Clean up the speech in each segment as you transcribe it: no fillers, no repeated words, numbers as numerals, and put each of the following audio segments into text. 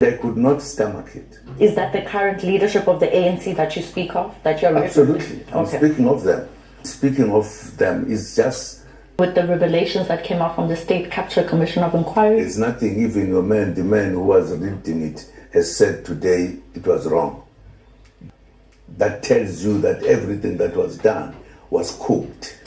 They could not stomach it. Is that the current leadership of the ANC that you speak of, that you're Absolutely. I'm okay. speaking of them. Speaking of them is just... With the revelations that came out from the State Capture Commission of Inquiry? It's nothing. Even the man who was reading it has said today it was wrong. That tells you that everything that was done was cooked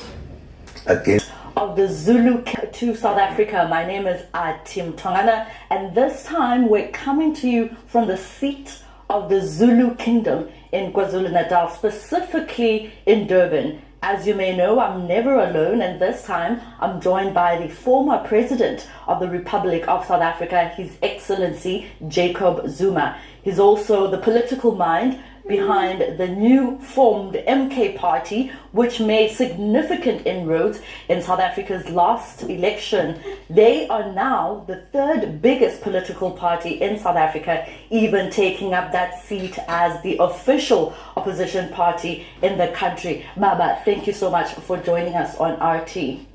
against... Of the Zulu to South Africa. My name is Tim Tongana, and this time we're coming to you from the seat of the Zulu Kingdom in KwaZulu-Natal, specifically in Durban. As you may know, I'm never alone, and this time I'm joined by the former President of the Republic of South Africa, His Excellency Jacob Zuma. He's also the political mind behind the new formed MK party, which made significant inroads in South Africa's last election. They are now the third biggest political party in South Africa, even taking up that seat as the official opposition party in the country. Baba, thank you so much for joining us on RT.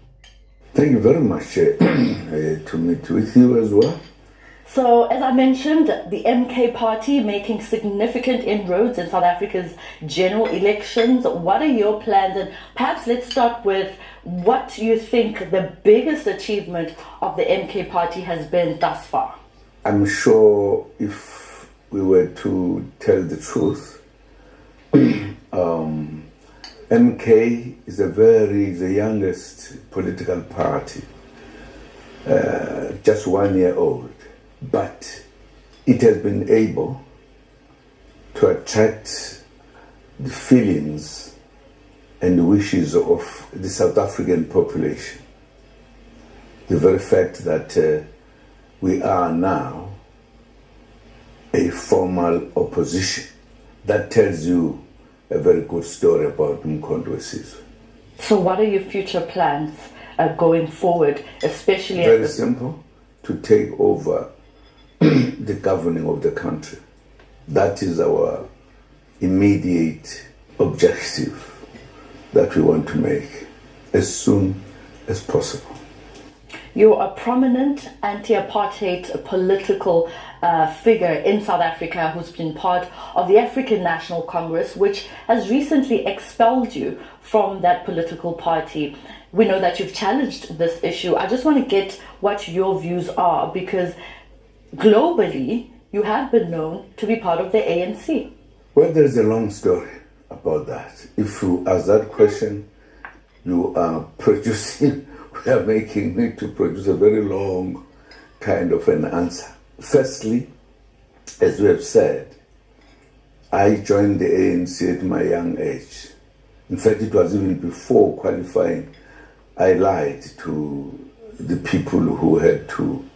Thank you very much to meet with you as well. So, as I mentioned, the MK party making significant inroads in South Africa's general elections. What are your plans? And perhaps let's start with what you think the biggest achievement of the MK party has been thus far. I'm sure if we were to tell the truth, MK is the youngest political party, just 1 year old. But it has been able to attract the feelings and wishes of the South African population. The very fact that we are now a formal opposition, that tells you a very good story about Mkhonto weSizwe. So what are your future plans going forward, especially... Very simple, to take over the governing of the country. That is our immediate objective that we want to make as soon as possible. You're a prominent anti-apartheid political figure in South Africa who's been part of the African National Congress, which has recently expelled you from that political party. We know that you've challenged this issue. I just want to get what your views are, because globally, you have been known to be part of the ANC. Well, there's a long story about that. If you ask that question, you are producing, we are making me to produce a very long kind of an answer. Firstly, as we have said, I joined the ANC at my young age. In fact, it was even before qualifying. I lied to the people who had to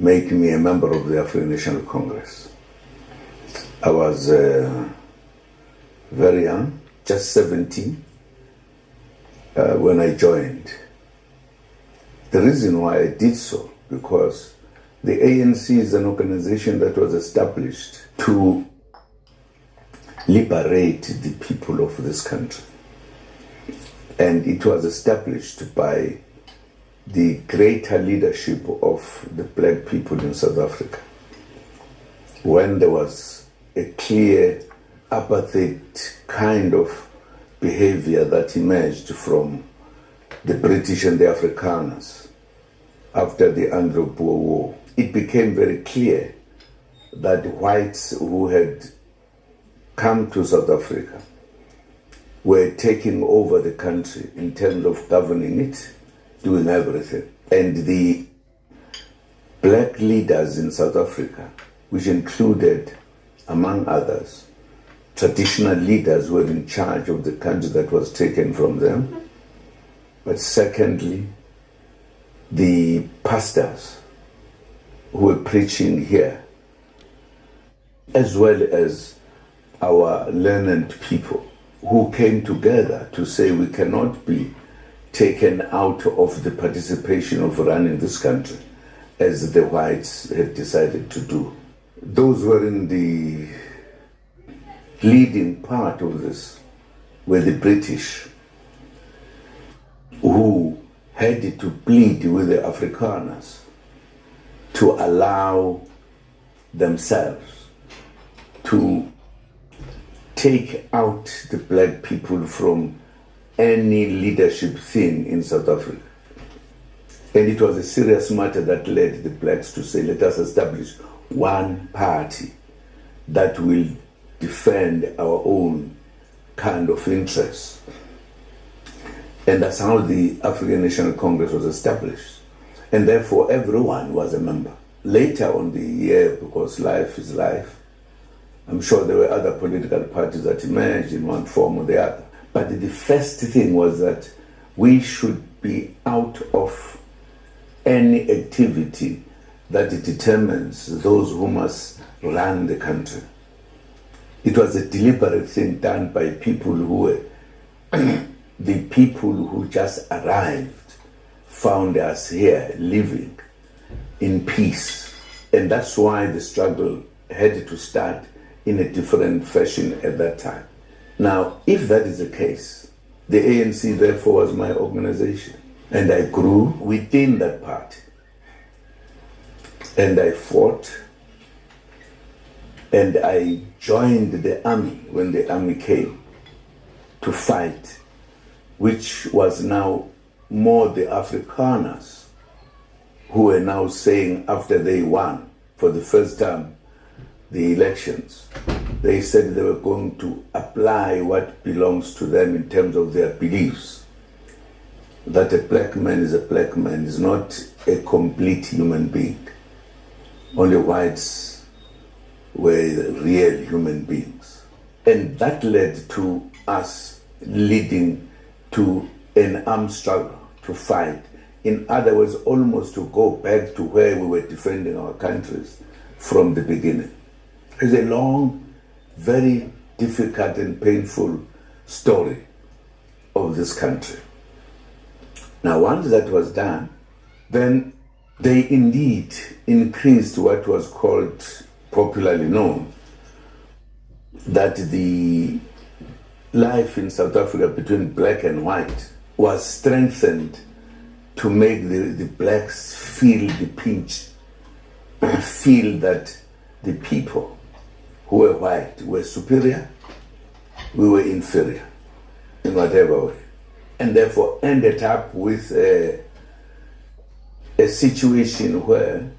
make me a member of the African National Congress. I was very young, just 17, when I joined. The reason why I did so, because the ANC is an organization that was established to liberate the people of this country. And it was established by the greater leadership of the black people in South Africa. When there was a clear apartheid kind of behavior that emerged from the British and the Afrikaners after the Anglo-Boer War, it became very clear that the whites who had come to South Africa were taking over the country in terms of governing it, doing everything. And the black leaders in South Africa, which included, among others, traditional leaders who were in charge of the country that was taken from them. But secondly, the pastors who were preaching here, as well as our learned people who came together to say we cannot be taken out of the participation of running this country as the whites had decided to do. Those were in the leading part of this were the British, who had to plead with the Afrikaners to allow themselves to take out the black people from any leadership thing in South Africa. And it was a serious matter that led the blacks to say, let us establish one party that will defend our own kind of interests. And that's how the African National Congress was established. And therefore, everyone was a member. Later on the year, because life is life, I'm sure there were other political parties that emerged in one form or the other. But the first thing was that we should be out of any activity that determines those who must run the country. It was a deliberate thing done by people who were the people who just arrived, found us here living in peace. And that's why the struggle had to start in a different fashion at that time. Now, if that is the case, the ANC therefore was my organization. And I grew within that party. And I fought. And I joined the army when the army came to fight, which was now more the Afrikaners who were now saying, after they won for the first time the elections, they said they were going to apply what belongs to them in terms of their beliefs. That a black man is a black man, is not a complete human being. Only whites were real human beings. And that led to us leading to an armed struggle, to fight. In other words, almost to go back to where we were defending our countries from the beginning. It's a long, very difficult and painful story of this country. Now, once that was done, then they indeed increased what was called, popularly known, that the life in South Africa between black and white was strengthened to make the blacks feel the pinch, feel that the people who were white were superior, we were inferior in whatever way. And therefore ended up with a situation where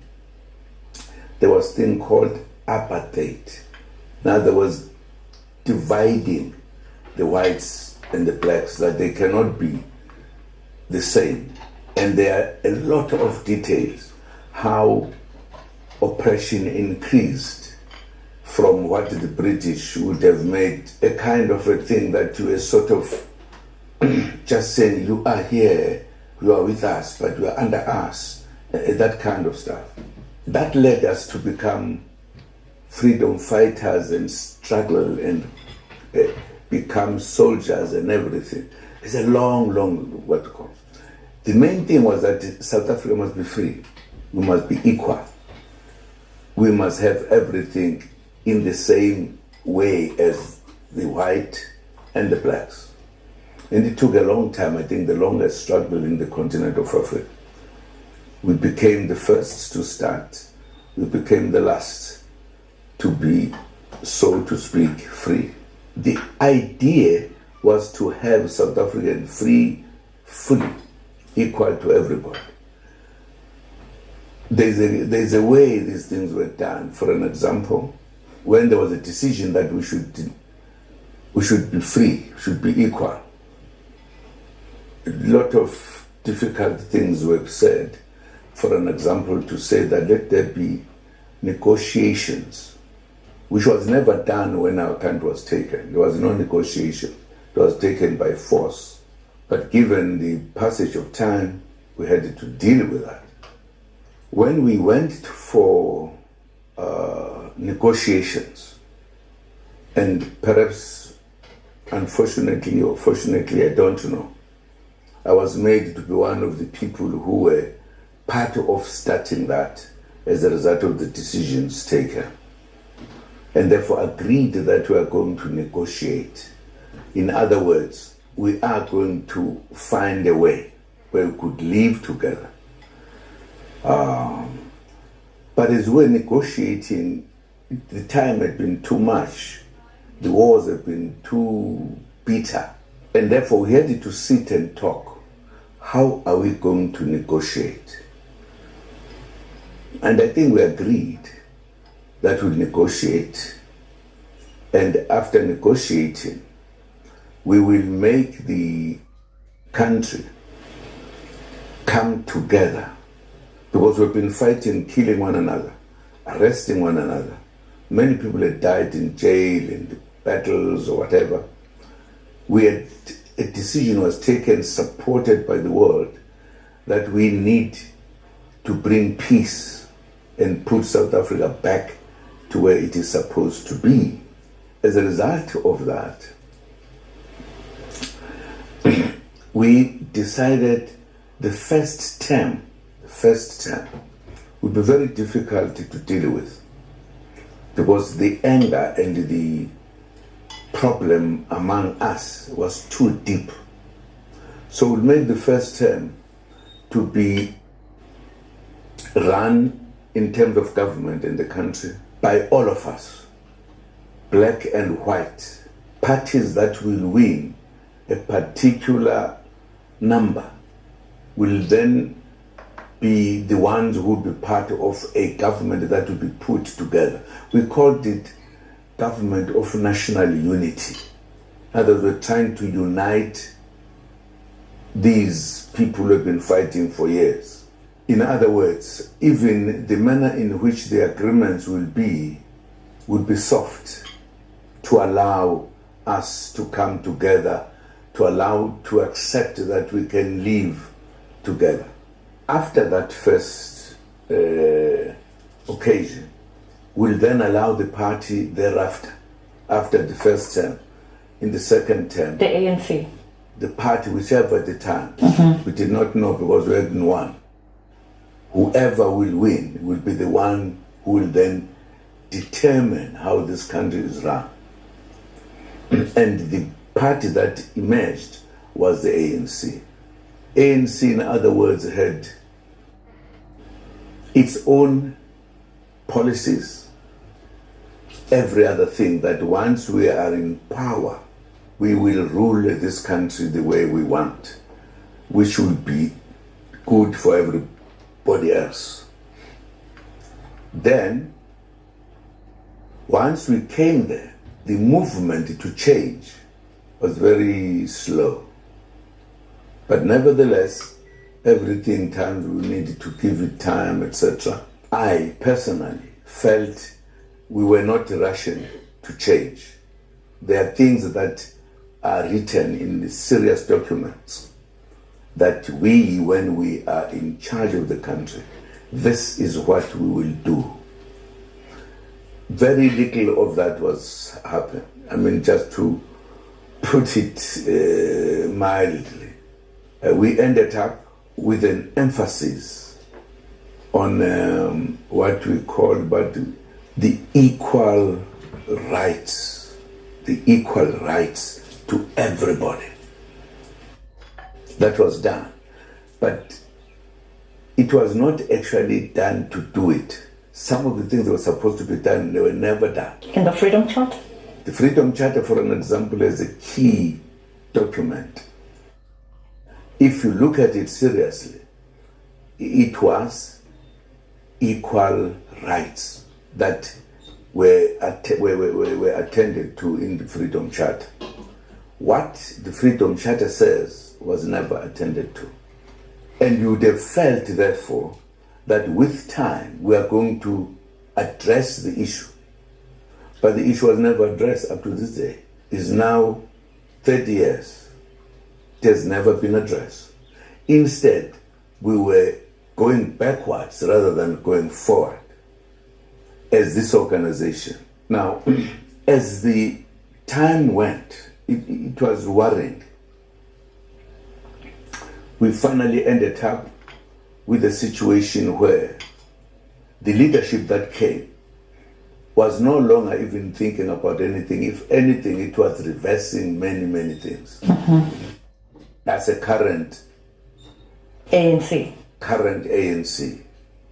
there was a thing called apartheid. Now there was dividing the whites and the blacks, that they cannot be the same. And there are a lot of details how oppression increased from what the British would have made a kind of a thing that you were sort of just saying, you are here, you are with us, but you are under us, that kind of stuff. That led us to become freedom fighters and struggle and become soldiers and everything. It's a long, what to call. The main thing was that South Africa must be free. We must be equal. We must have everything in the same way as the white and the blacks. And it took a long time, I think the longest struggle in the continent of Africa. We became the first to start. We became the last to be, so to speak, free. The idea was to have South African free, fully, equal to everybody. There's a way these things were done. For an example, when there was a decision that we should be free, should be equal, a lot of difficult things were said. For an example, to say that let there be negotiations, which was never done when our country was taken. There was no negotiation. It was taken by force. But given the passage of time, we had to deal with that. When we went for negotiations, and perhaps unfortunately or fortunately, I don't know, I was made to be one of the people who were part of starting that as a result of the decisions taken, and therefore agreed that we are going to negotiate. In other words, we are going to find a way where we could live together. But as we were negotiating, the time had been too much. The wars had been too bitter. And therefore we had to sit and talk. How are we going to negotiate? And I think we agreed that we'll negotiate. And after negotiating, we will make the country come together, because we've been fighting, killing one another, arresting one another. Many people had died in jail, in battles or whatever. A decision was taken, supported by the world, that we need to bring peace and put South Africa back to where it is supposed to be. As a result of that, we decided the first term would be very difficult to deal with, because the anger and the problem among us was too deep. So we made the first term to be run in terms of government in the country by all of us, black and white. Parties that will win a particular number will then be the ones who will be part of a government that will be put together. We called it government of national unity. In other words, we're trying to unite these people who have been fighting for years. In other words, even the manner in which the agreements will be soft, to allow us to come together, to accept that we can live together. After that first occasion, we'll then allow the party thereafter, after the first term, in the second term. The ANC. The party, whichever at the time, we did not know because we hadn't won. Whoever will win will be the one who will then determine how this country is run. And the party that emerged was the ANC. ANC, in other words, had its own policies, every other thing, that once we are in power, we will rule this country the way we want, which will be good for everybody else. Then, once we came there, the movement to change was very slow. But nevertheless, everything times we needed to give it time, etc. I personally felt we were not rushing to change. There are things that are written in the serious documents that we, when we are in charge of the country, this is what we will do. Very little of that was happening. I mean, just to put it mildly, we ended up with an emphasis on what we call the equal rights to everybody. That was done. But it was not actually done to do it. Some of the things that were supposed to be done, they were never done. In the Freedom Charter? The Freedom Charter, for an example, is a key document. If you look at it seriously, it was equal rights that were attended to in the Freedom Charter. What the Freedom Charter says was never attended to. And you would have felt, therefore, that with time we are going to address the issue. But the issue was never addressed up to this day. It's now 30 years. It has never been addressed. Instead, we were going backwards rather than going forward as this organization. Now, as the time went, it was worrying. We finally ended up with a situation where the leadership that came was no longer even thinking about anything. If anything, it was reversing many, many things. That's a current ANC. Current ANC.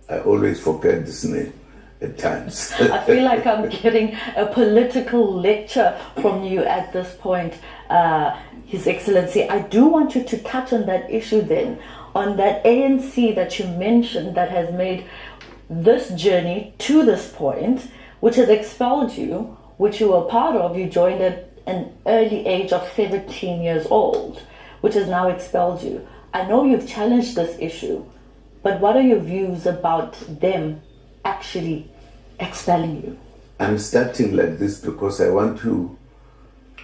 I always forget this name at times. I feel like I'm getting a political lecture from you at this point, His Excellency. I do want you to touch on that issue then, on that ANC that you mentioned that has made this journey to this point, which has expelled you, which you were part of. You joined at an early age of 17 years old, which has now expelled you. I know you've challenged this issue, but what are your views about them actually expelling you? I'm starting like this because I want to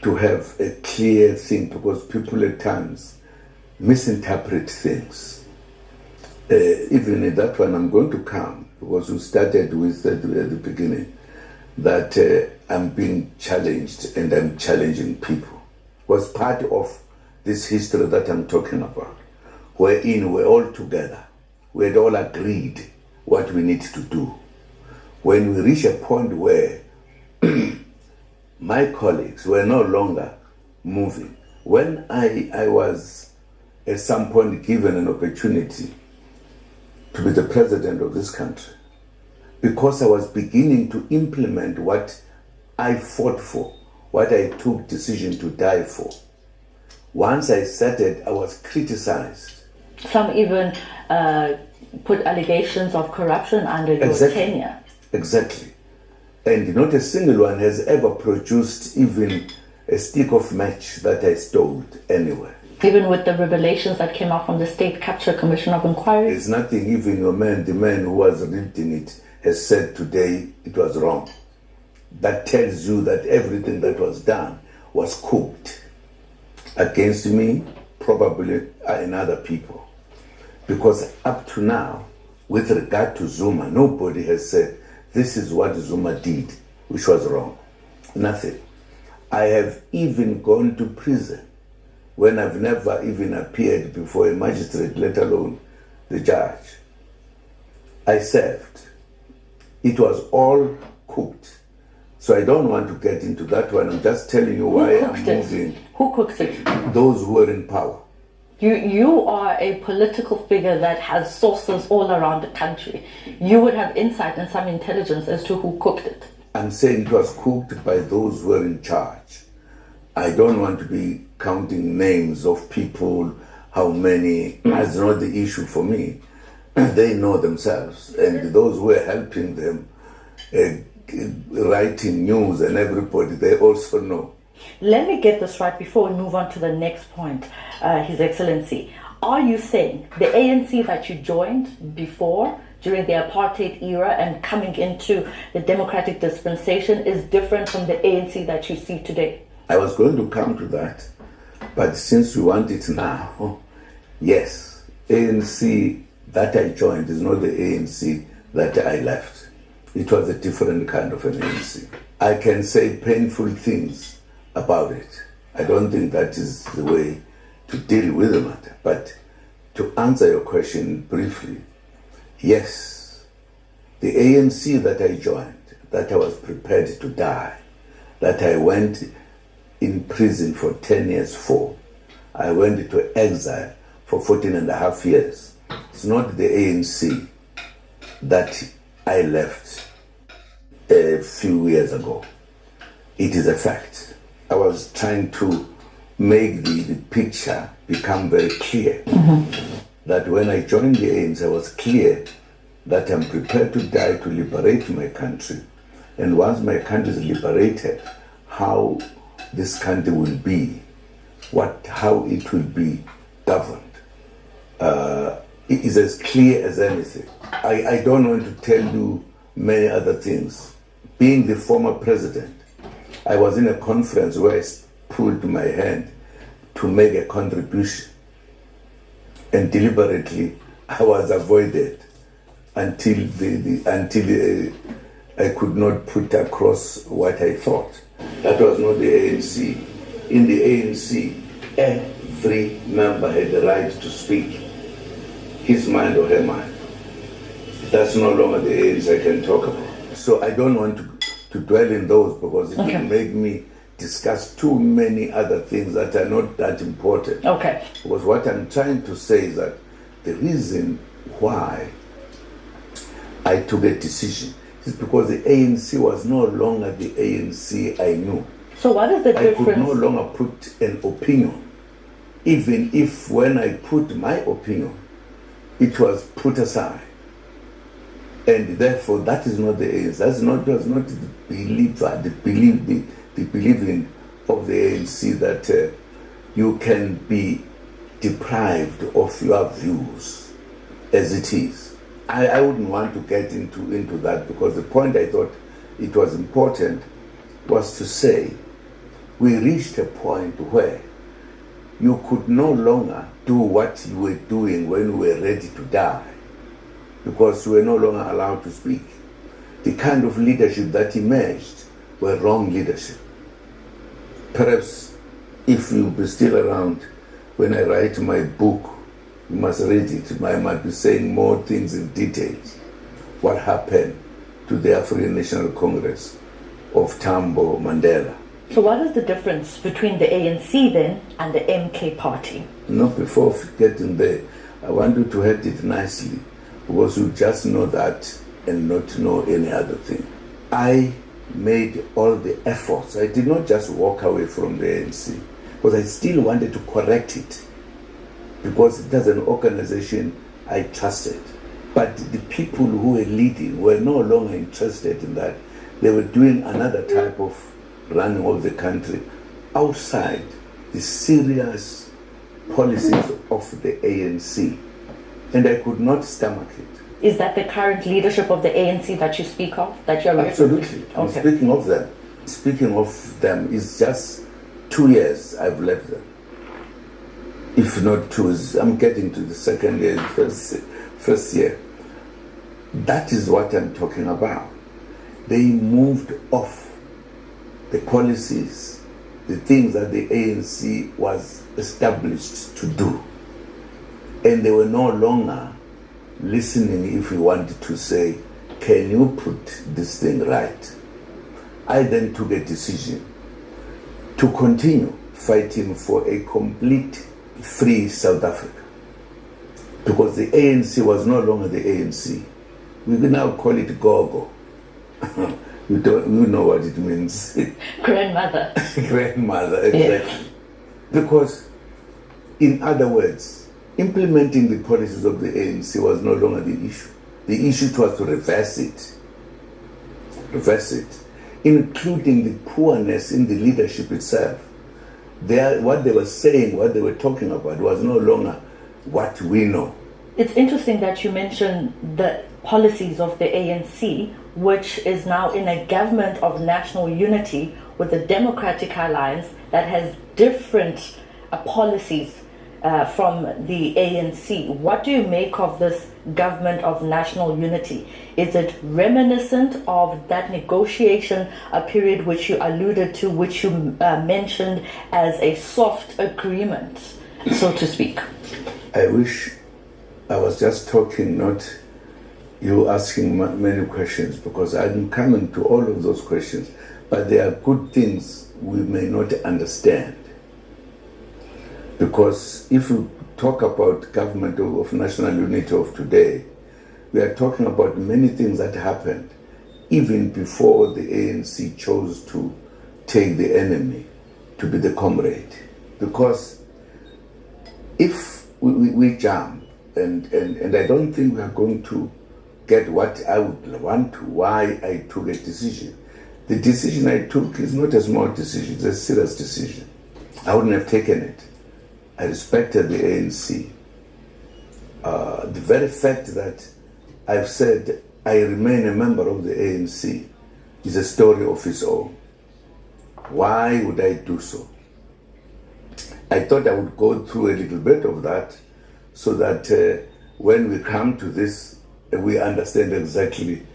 have a clear thing, because people at times misinterpret things. Even in that one, I'm going to come, because we started with at the beginning that I'm being challenged and I'm challenging people. Was part of this history that I'm talking about, wherein we're all together. We had all agreed what we need to do. When we reach a point where my colleagues were no longer moving, when I was at some point given an opportunity to be the president of this country, because I was beginning to implement what I fought for, what I took decision to die for. Once I started, I was criticized. Some even put allegations of corruption under your tenure. Exactly. And not a single one has ever produced even a stick of match that I stole anywhere. Even with the revelations that came out from the State Capture Commission of Inquiry? There's nothing. Even the man who was reading it has said today it was wrong. That tells you that everything that was done was cooked against me, probably, and other people. Because up to now, with regard to Zuma, nobody has said this is what Zuma did, which was wrong. Nothing. I have even gone to prison when I've never even appeared before a magistrate, let alone the judge. I served. It was all cooked. So I don't want to get into that one. I'm just telling you why I'm moving. Who cooks it? Those who are in power. You are a political figure that has sources all around the country. You would have insight and some intelligence as to who cooked it. I'm saying it was cooked by those who are in charge. I don't want to be counting names of people, how many. That's not the issue for me. They know themselves. And those who are helping them, writing news and everybody, they also know. Let me get this right before we move on to the next point, His Excellency. Are you saying the ANC that you joined before, during the apartheid era and coming into the democratic dispensation, is different from the ANC that you see today? I was going to come to that, but since you want it now, yes, ANC that I joined is not the ANC that I left. It was a different kind of an ANC. I can say painful things about it. I don't think that is the way to deal with the matter. But to answer your question briefly, yes, the ANC that I joined, that I was prepared to die, that I went in prison for 10 years for, I went into exile for 14 and a half years. It's not the ANC that I left a few years ago. It is a fact. I was trying to make the picture become very clear. That when I joined the ANC, I was clear that I'm prepared to die to liberate my country. And once my country is liberated, how this country will be, how it will be governed, it is as clear as anything. I don't want to tell you many other things. Being the former president, I was in a conference where I pulled my hand to make a contribution, and deliberately I was avoided until I could not put across what I thought. That was not the ANC. In the ANC, every member had the right to speak his mind or her mind. That's no longer the ANC I can talk about. So I don't want to dwell in those, because it will make me discuss too many other things that are not that important. Okay. Because what I'm trying to say is that the reason why I took a decision. It's because the ANC was no longer the ANC I knew. So what is the difference? I could no longer put an opinion, even if when I put my opinion, it was put aside. And therefore, that is not the ANC. That's not the believing of the ANC that you can be deprived of your views as it is. I wouldn't want to get into that, because the point I thought it was important was to say we reached a point where you could no longer do what you were doing when we were ready to die, because you were no longer allowed to speak. The kind of leadership that emerged were wrong leadership. Perhaps if you'll be still around when I write my book, you must read it. I might be saying more things in details. What happened to the African National Congress of Tambo Mandela. So what is the difference between the ANC then and the MK party? No, before getting there, I want you to head it nicely, because you just know that and not know any other thing. I made all the efforts. I did not just walk away from the ANC, because I still wanted to correct it, because it was an organization I trusted. But the people who were leading were no longer interested in that. They were doing another type of running of the country outside the serious policies of the ANC. And I could not stomach it. Is that the current leadership of the ANC that you speak of, that you're Absolutely. I'm speaking of them. Speaking of them, it's just 2 years I've left them. If not 2, I'm getting to the second year, first year. That is what I'm talking about. They moved off the policies, the things that the ANC was established to do. And they were no longer listening if we wanted to say, can you put this thing right? I then took a decision to continue fighting for a complete free South Africa, because the ANC was no longer the ANC. We can now call it Gogo. You know what it means. Grandmother. Grandmother, exactly. Yeah. Because, in other words, implementing the policies of the ANC was no longer the issue. The issue was to reverse it, including the poorness in the leadership itself. What they were saying, what they were talking about was no longer what we know. It's interesting that you mention the policies of the ANC, which is now in a government of national unity with the Democratic Alliance that has different policies from the ANC. What do you make of this government of national unity? Is it reminiscent of that negotiation, a period which you alluded to, which you mentioned as a soft agreement, so to speak? I wish I was just talking, not you asking many questions, because I'm coming to all of those questions, but there are good things we may not understand. Because if we talk about government of national unity of today, we are talking about many things that happened even before the ANC chose to take the enemy to be the comrade. Because if we jump, and I don't think we are going to get what I would want to, why I took a decision. The decision I took is not a small decision, it's a serious decision. I wouldn't have taken it. I respected the ANC. The very fact that I've said I remain a member of the ANC is a story of its own. Why would I do so? I thought I would go through a little bit of that so that when we come to this, we understand exactly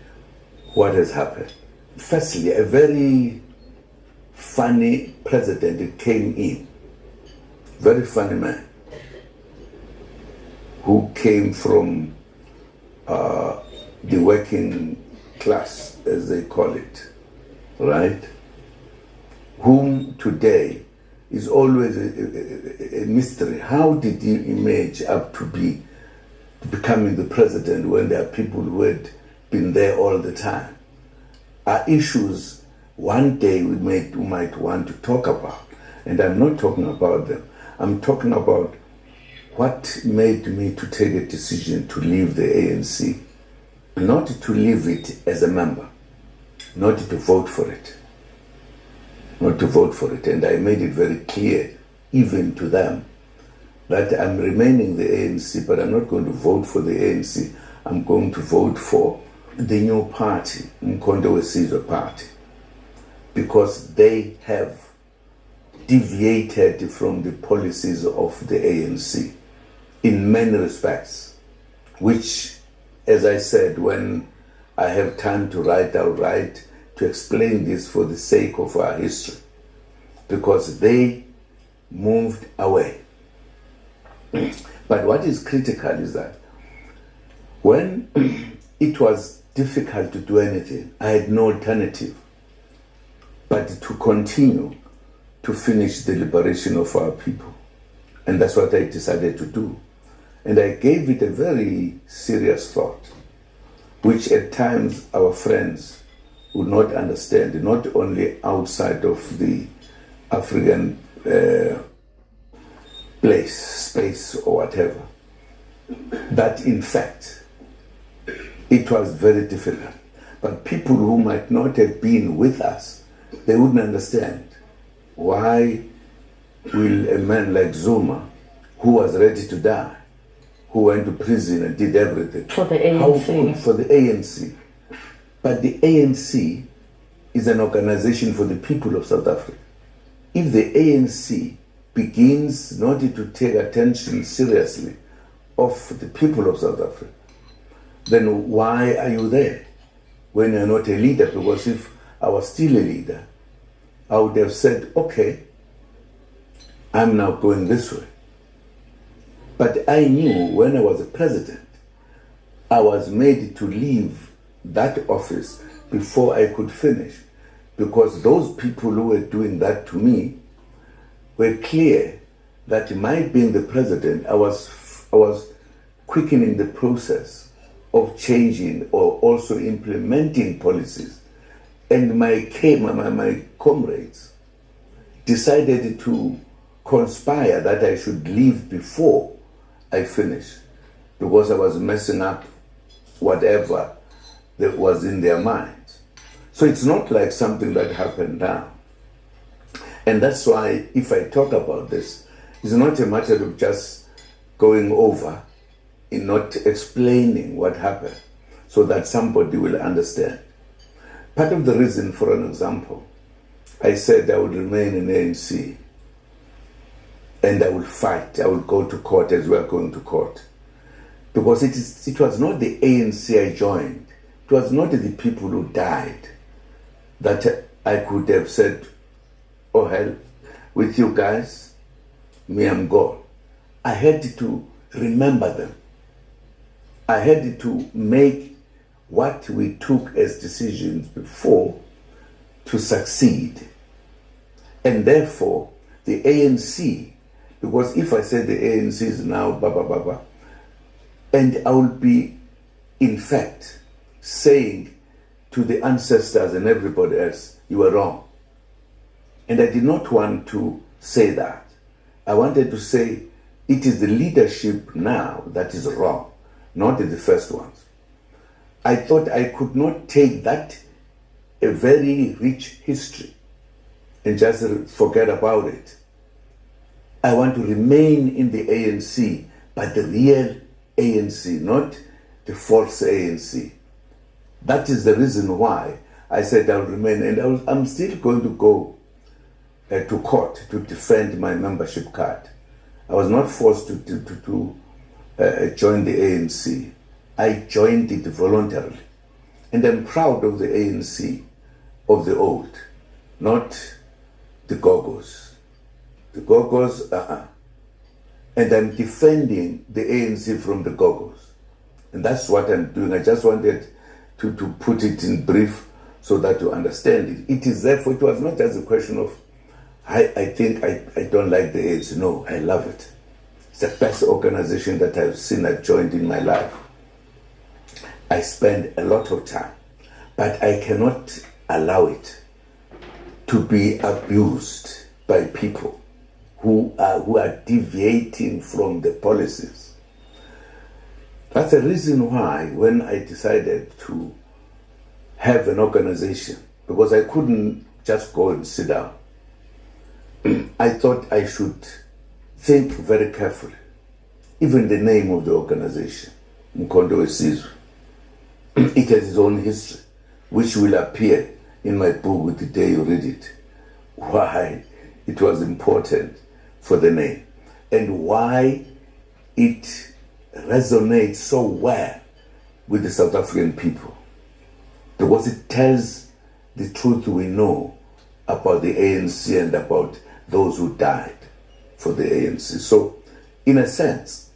what has happened. Firstly, a very funny president came in, very funny man, who came from the working class, as they call it, right? Whom today is always a mystery. How did he emerge up to be becoming the president when there are people who had been there all the time, are issues one day we might want to talk about. And I'm not talking about them. I'm talking about what made me to take a decision to leave the ANC. Not to leave it as a member, not to vote for it. Not to vote for it. And I made it very clear, even to them, that I'm remaining the ANC, but I'm not going to vote for the ANC. I'm going to vote for the new party, Mkhonto weSizwe Party, because they have deviated from the policies of the ANC in many respects, which, as I said, when I have time to write, I'll write to explain this for the sake of our history, because they moved away. But what is critical is that when it was difficult to do anything, I had no alternative but to continue to finish the liberation of our people. And that's what I decided to do. And I gave it a very serious thought, which at times our friends would not understand, not only outside of the African space or whatever, that in fact it was very difficult. But people who might not have been with us, they wouldn't understand why will a man like Zuma, who was ready to die, who went to prison and did everything for the ANC. For the ANC. But the ANC is an organization for the people of South Africa. If the ANC begins not to take attention seriously of the people of South Africa, then why are you there when you're not a leader? Because if I was still a leader, I would have said, okay, I'm now going this way. But I knew when I was a president, I was made to leave that office before I could finish, because those people who were doing that to me were clear that my being the president, I was quickening the process of changing or also implementing policies. And my comrades decided to conspire that I should leave before I finished, because I was messing up whatever that was in their minds. So it's not like something that happened now. And that's why if I talk about this, it's not a matter of just going over and not explaining what happened so that somebody will understand. Part of the reason, for an example, I said I would remain in ANC and I will fight, I will go to court as we are going to court. Because it was not the ANC I joined, it was not the people who died that I could have said, oh hell, with you guys, me I'm gone. I had to remember them. I had to make what we took as decisions before to succeed. And therefore, the ANC, because if I say the ANC is now blah, and I will be, in fact, saying to the ancestors and everybody else, you were wrong. And I did not want to say that. I wanted to say, it is the leadership now that is wrong, not the first ones. I thought I could not take that, a very rich history, and just forget about it. I want to remain in the ANC, but the real ANC, not the false ANC. That is the reason why I said I'll remain, and I'm still going to go to court to defend my membership card. I was not forced to join the ANC. I joined it voluntarily. And I'm proud of the ANC of the old, not the Gogos. The Gogos, And I'm defending the ANC from the Gogos. And that's what I'm doing. I just wanted to put it in brief so that you understand it. It is therefore, it was not just a question of, I think I don't like the ANC. No, I love it. It's the best organization that I've joined in my life. I spend a lot of time, but I cannot allow it to be abused by people who are deviating from the policies. That's the reason why when I decided to have an organization, because I couldn't just go and sit down, I thought I should think very carefully. Even the name of the organization, Mkondo Wesizwe, it has its own history, which will appear in my book with the day you read it. Why it was important for the name and why it resonates so well with the South African people, because it tells the truth we know about the ANC and about those who died for the ANC. So, in a sense,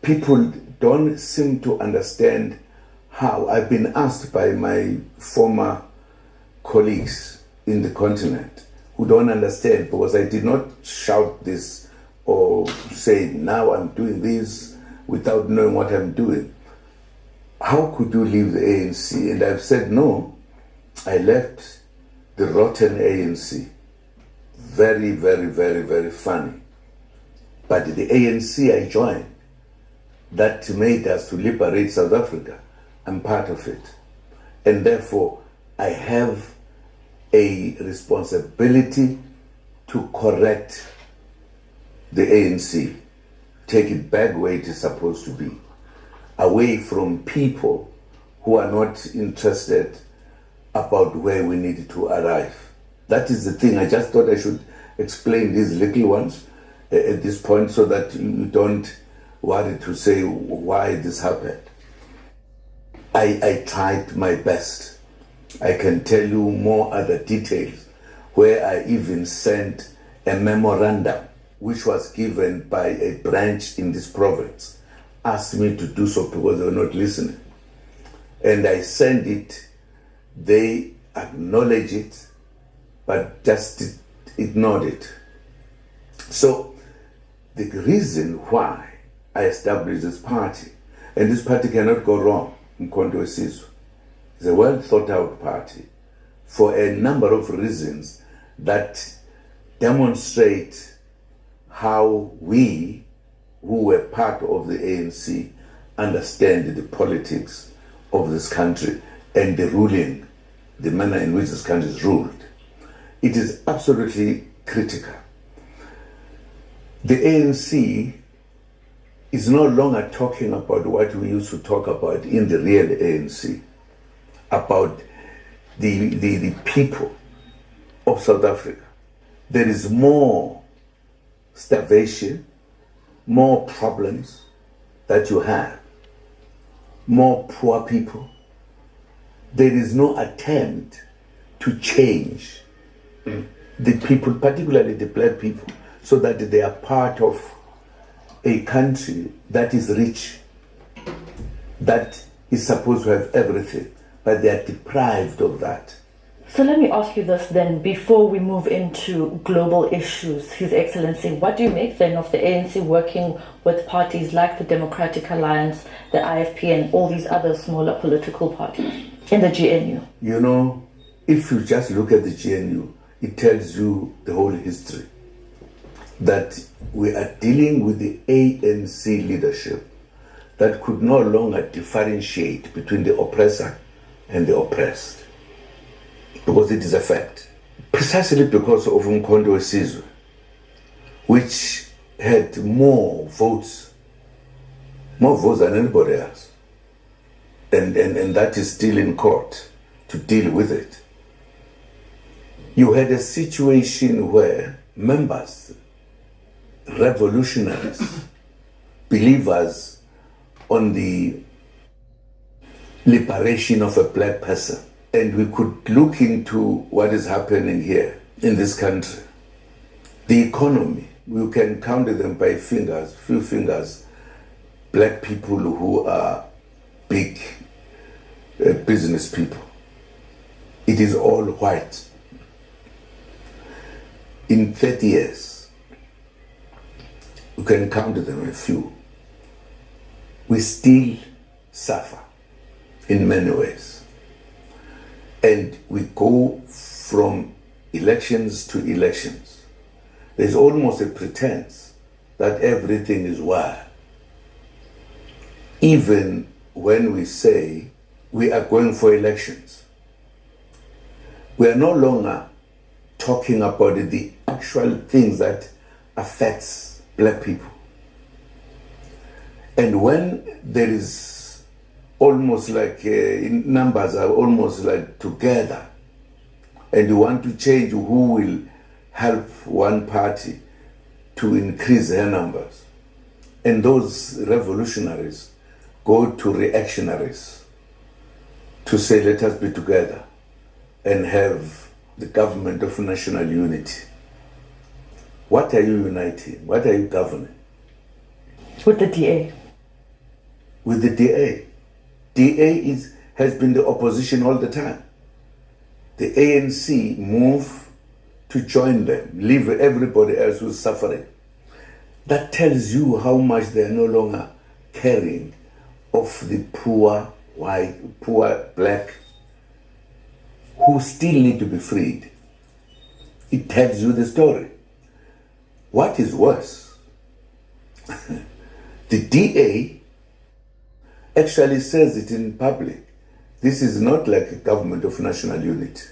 people don't seem to understand how. I've been asked by my former colleagues in the continent who don't understand, because I did not shout this or say, now I'm doing this without knowing what I'm doing. How could you leave the ANC? And I've said, no, I left the rotten ANC. Very, very, very, very funny. But the ANC I joined, that made us to liberate South Africa. I'm part of it. And therefore, I have a responsibility to correct the ANC, take it back where it is supposed to be, away from people who are not interested about where we need to arrive. That is the thing. I just thought I should explain these little ones at this point so that you don't worry to say why this happened. I tried my best. I can tell you more other details where I even sent a memorandum which was given by a branch in this province, asked me to do so because they were not listening. And I sent it, they acknowledged it, but just ignored it. So the reason why I established this party, and this party cannot go wrong, Mkondo Wesizwe, it's a well thought out party for a number of reasons that demonstrate how we, who were part of the ANC, understand the politics of this country and the ruling, the manner in which this country is ruled. It is absolutely critical. The ANC is no longer talking about what we used to talk about in the real ANC, about the people of South Africa. There is more starvation, more problems that you have, more poor people. There is no attempt to change the people, particularly the black people, so that they are part of a country that is rich, that is supposed to have everything, but they are deprived of that. So let me ask you this then, before we move into global issues, His Excellency, what do you make then of the ANC working with parties like the Democratic Alliance, the IFP, and all these other smaller political parties in the GNU? You know, if you just look at the GNU, it tells you the whole history, that we are dealing with the ANC leadership that could no longer differentiate between the oppressor and the oppressed, because it is a fact. Precisely because of Mkondo Wesizwe, which had more votes than anybody else. And that is still in court to deal with it. You had a situation where members, revolutionaries, believers on the liberation of a black person, and we could look into what is happening here in this country. The economy, we can count them by fingers, few fingers, black people who are big business people. It is all white. In 30 years, we can count them a few. We still suffer in many ways. And we go from elections to elections. There's almost a pretense that everything is well. Even when we say we are going for elections, we are no longer talking about the actual things that affects black people. And when there is almost like numbers are almost like together, and you want to change who will help one party to increase their numbers, and those revolutionaries go to reactionaries to say, let us be together and have the government of national unity. What are you uniting? What are you governing? With the DA. With the DA. DA has been the opposition all the time. The ANC move to join them, leave everybody else who's suffering. That tells you how much they are no longer caring of the poor white, poor black, who still need to be freed. It tells you the story. What is worse? The DA actually says it in public. This is not like a government of national unity.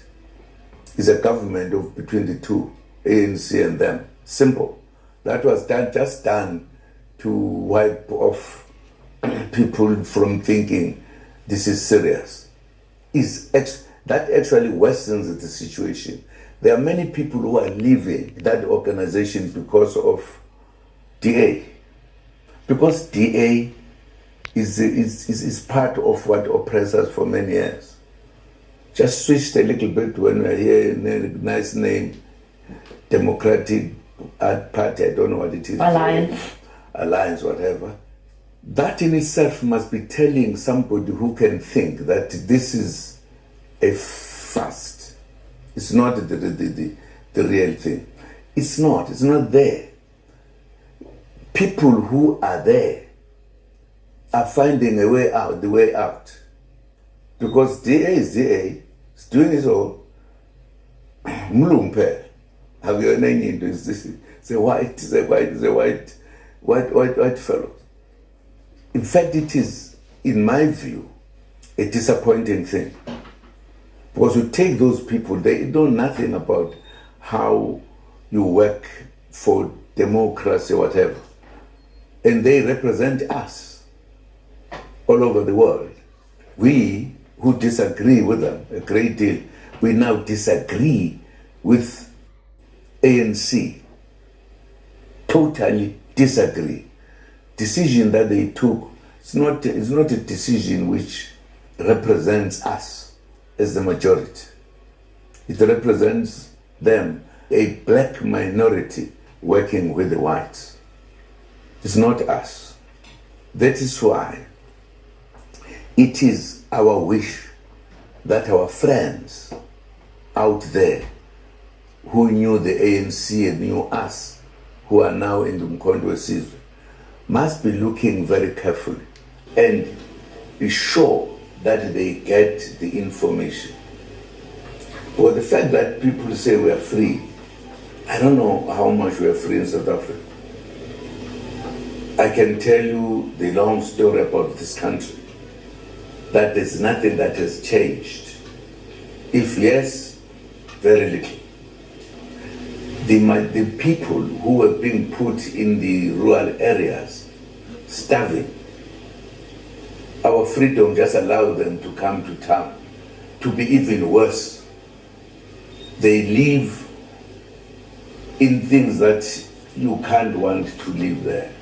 It's a government of between the two, ANC and them. Simple. That was just done to wipe off people from thinking this is serious. That actually worsens the situation. There are many people who are leaving that organization because of DA. Because DA is part of what oppressed us for many years. Just switched a little bit when we are here in a nice name, Democratic Party, I don't know what it is. Alliance, whatever. That in itself must be telling somebody who can think that this is a fast. It's not the real thing. It's not there. People who are there are finding a way out, the way out. Because DA is DA, it's doing his own. Mlumpe, have you name into this? It's a white fellow. In fact, it is, in my view, a disappointing thing. Because you take those people, they know nothing about how you work for democracy or whatever. And they represent us all over the world. We who disagree with them a great deal, we now disagree with ANC. Totally disagree. Decision that they took, it's not a decision which represents us as the majority. It represents them, a black minority working with the whites. It's not us. That is why it is our wish that our friends out there who knew the ANC and knew us, who are now in the Mkhonto Sizwe, must be looking very carefully and be sure that they get the information. Well, the fact that people say we are free, I don't know how much we are free in South Africa. I can tell you the long story about this country, that there's nothing that has changed. If yes, very little. The people who were being put in the rural areas, starving, our freedom just allowed them to come to town. To be even worse, they live in things that you can't want to live there.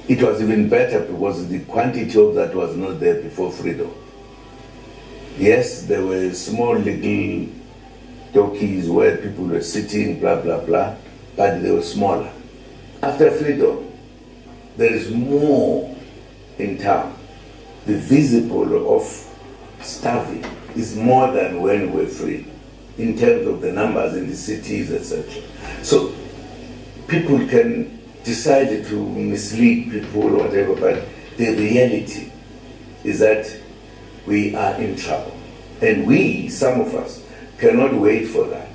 It was even better because the quantity of that was not there before freedom. Yes, there were small little talkies where people were sitting, blah, blah, blah, but they were smaller. After freedom, there is more in town. The visible of starving is more than when we're free, in terms of the numbers in the cities, etc. So people can decide to mislead people or whatever, but the reality is that we are in trouble. And we, some of us, cannot wait for that.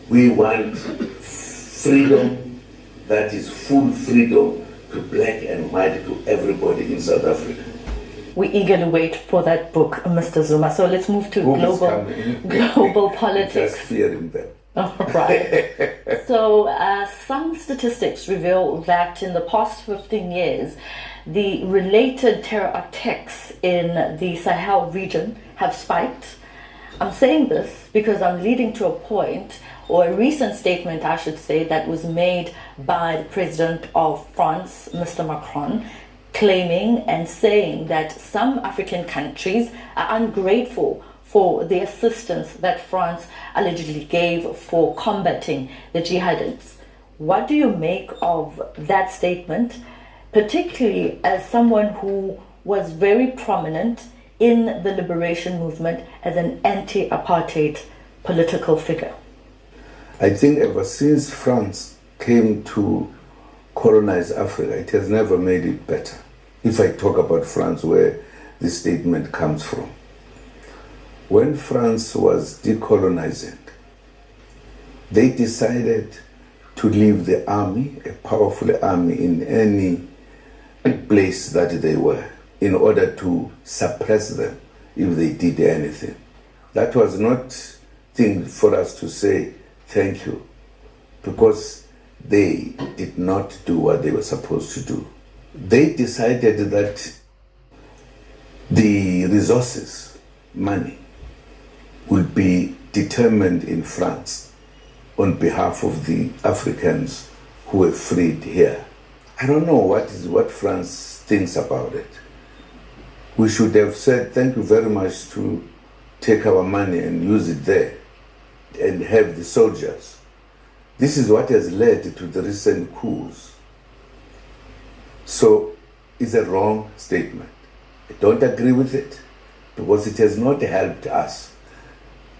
We want freedom that is full freedom to black and white, to everybody in South Africa. We eagerly wait for that book, Mr. Zuma. So let's move to global politics. Just fearing them. Right. So some statistics reveal that in the past 15 years, the related terror attacks in the Sahel region have spiked. I'm saying this because I'm leading to a point, or a recent statement, I should say, that was made by the President of France, Mr. Macron, claiming and saying that some African countries are ungrateful for the assistance that France allegedly gave for combating the jihadists. What do you make of that statement, particularly as someone who was very prominent in the liberation movement as an anti-apartheid political figure? I think ever since France came to colonize Africa, it has never made it better. If I talk about France, where this statement comes from. When France was decolonizing, they decided to leave the army, a powerful army, in any place that they were, in order to suppress them if they did anything. That was not thing for us to say thank you, because they did not do what they were supposed to do. They decided that the resources, money, will be determined in France on behalf of the Africans who were freed here. I don't know what France thinks about it. We should have said thank you very much to take our money and use it there and have the soldiers. This is what has led to the recent coups. So it's a wrong statement. I don't agree with it because it has not helped us.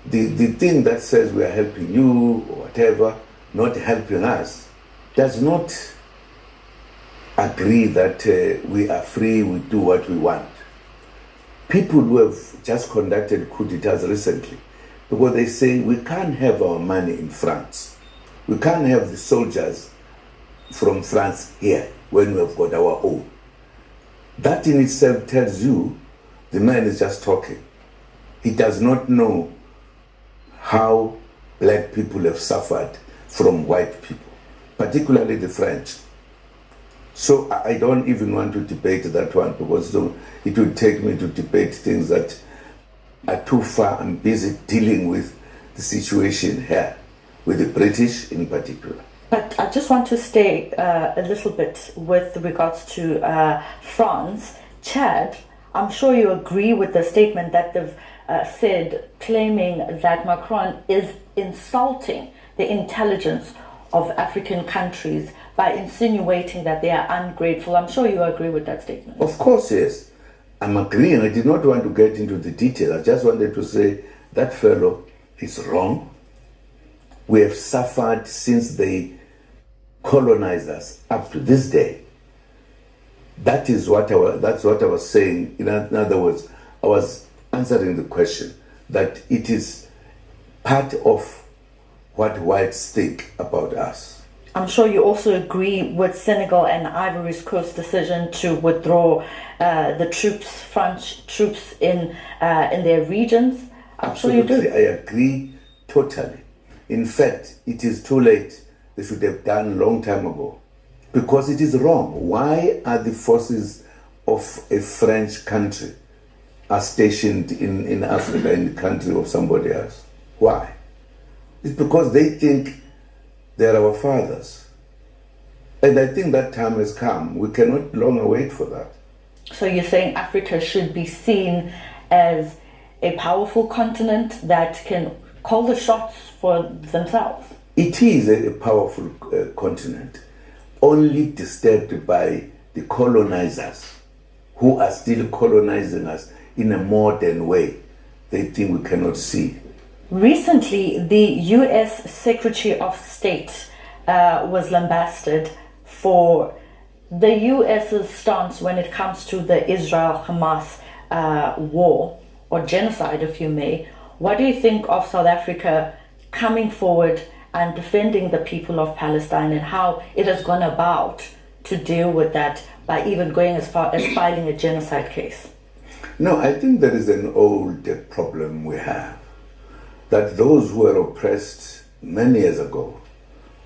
The thing that says we are helping you or whatever, not helping us, does not agree that we are free, we do what we want. People who have just conducted coup d'etats recently, because they say we can't have our money in France. We can't have the soldiers from France here when we have got our own. That in itself tells you the man is just talking. He does not know how black people have suffered from white people, particularly the French. So I don't even want to debate that one, because it would take me to debate things that are too far. I'm busy dealing with the situation here, with the British in particular. But I just want to stay a little bit with regards to France. Chad, I'm sure you agree with the statement that they've said, claiming that Macron is insulting the intelligence of African countries by insinuating that they are ungrateful. I'm sure you agree with that statement. Of course, yes. I'm agreeing. I did not want to get into the detail. I just wanted to say that fellow is wrong. We have suffered since they colonized us up to this day. That's what I was saying. In other words, I was answering the question that it is part of what whites think about us. I'm sure you also agree with Senegal and Ivory Coast's decision to withdraw the French troops in their regions. I'm Absolutely, sure you do. I agree totally. In fact, it is too late. They should have done a long time ago, because it is wrong. Why are the forces of a French country are stationed in Africa, in the country of somebody else? Why? It's because they think they're our fathers. And I think that time has come. We cannot longer wait for that. So you're saying Africa should be seen as a powerful continent that can call the shots for themselves? It is a powerful continent, only disturbed by the colonizers who are still colonizing us in a modern way. They think we cannot see. Recently, the U.S. Secretary of State was lambasted for the U.S.'s stance when it comes to the Israel-Hamas war. or genocide, if you may. What do you think of South Africa coming forward and defending the people of Palestine, and how it has gone about to deal with that by even going as far as filing a genocide case? No, I think there is an old problem we have, that those who were oppressed many years ago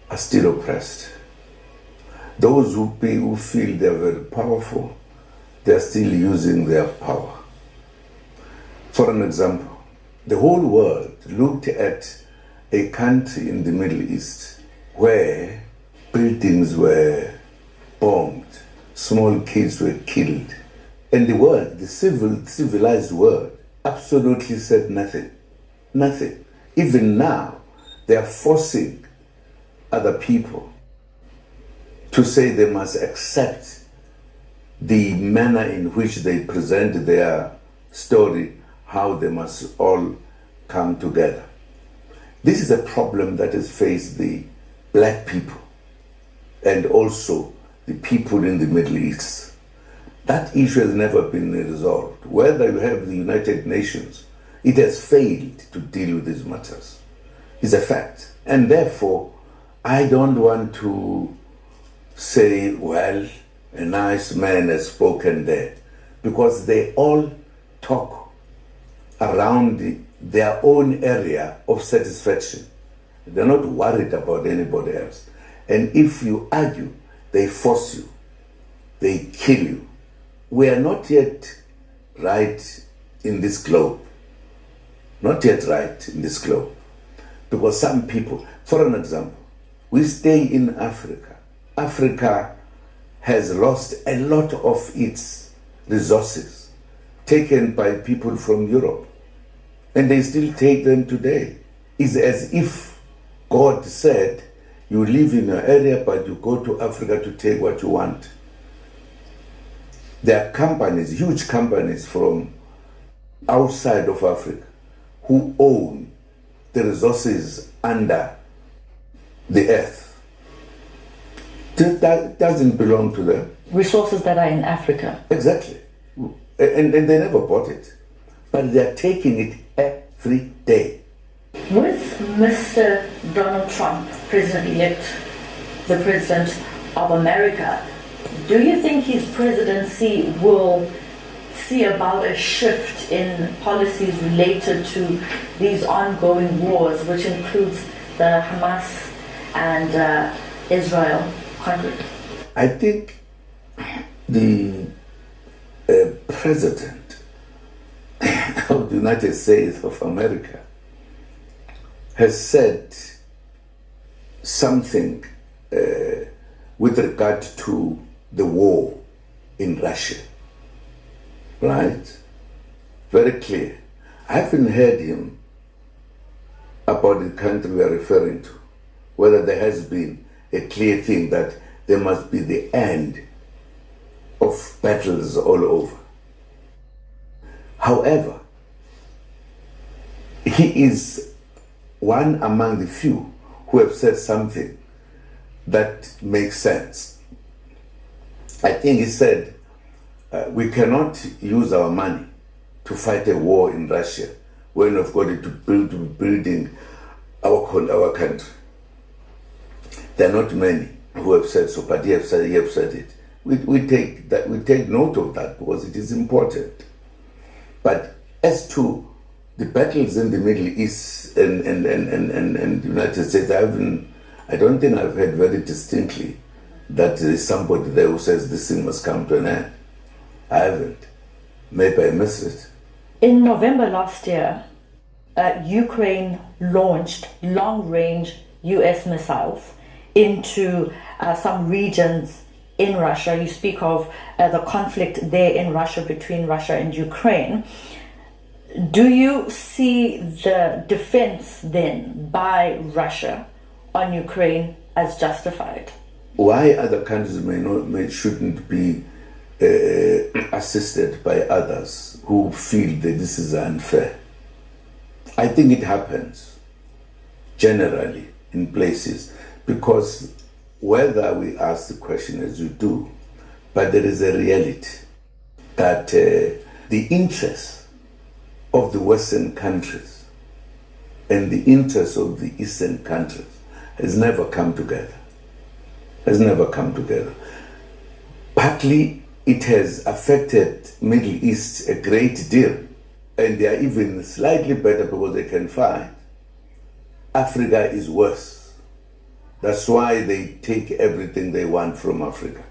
are still oppressed. Those who feel they're very powerful, they're still using their power. For an example, the whole world looked at a country in the Middle East where buildings were bombed, small kids were killed, and the world, the civilized world, absolutely said nothing. Nothing. Even now, they are forcing other people to say they must accept the manner in which they present their story, how they must all come together. This is a problem that has faced the black people and also the people in the Middle East. That issue has never been resolved. Whether you have the United Nations, it has failed to deal with these matters. It's a fact. And therefore, I don't want to say, well, a nice man has spoken there, because they all talk around their own area of satisfaction. They're not worried about anybody else. And if you argue, they force you, they kill you. We are not yet right in this globe. Not yet right in this globe. Because some people, for an example, we stay in Africa. Africa has lost a lot of its resources taken by people from Europe. And they still take them today. It's as if God said, you live in your area, but you go to Africa to take what you want. There are companies, huge companies from outside of Africa, who own the resources under the earth. That doesn't belong to them. Resources that are in Africa. Exactly. And they never bought it. But they're taking it every day. With Mr. Donald Trump, President-elect, the President of America, do you think his presidency will see about a shift in policies related to these ongoing wars, which includes the Hamas and Israel conflict? I think the President of the United States of America has said something with regard to the war in Russia. Right? Very clear. I haven't heard him about the country we are referring to, whether there has been a clear thing that there must be the end of battles all over. However, he is one among the few who have said something that makes sense. I think he said, we cannot use our money to fight a war in Russia when we've got it to building our country. There are not many who have said so, but he have said it. We take note of that because it is important. But as to the battles in the Middle East and the United States, I don't think I've heard very distinctly that there is somebody there who says this thing must come to an end. I haven't. Maybe I missed it. In November last year, Ukraine launched long-range US missiles into some regions in Russia. You speak of the conflict there in Russia between Russia and Ukraine. Do you see the defense then by Russia on Ukraine as justified? Why other countries shouldn't be assisted by others who feel that this is unfair? I think it happens generally in places, because whether we ask the question as you do, but there is a reality that the interests of the Western countries and the interests of the Eastern countries has never come together. Has never come together. Partly it has affected Middle East a great deal, and they are even slightly better because they can find Africa is worse. That's why they take everything they want from Africa.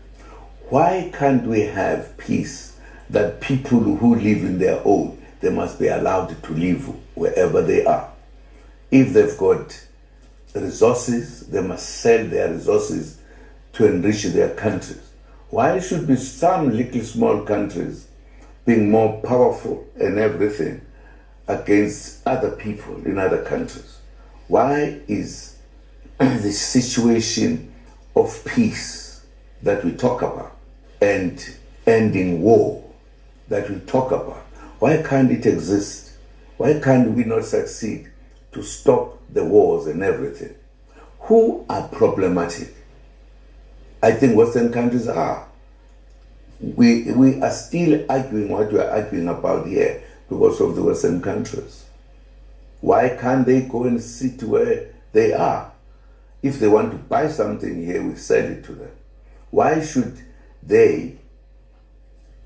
Why can't we have peace that people who live in their own, they must be allowed to live wherever they are? If they've got resources, they must sell their resources to enrich their countries. Why should be some little small countries being more powerful and everything against other people in other countries? Why is the situation of peace that we talk about and ending war that we talk about, why can't it exist? Why can't we not succeed to stop the wars and everything? Who are problematic? I think Western countries are. We are still arguing what we are arguing about here because of the Western countries. Why can't they go and sit where they are? If they want to buy something here, we sell it to them. Why should they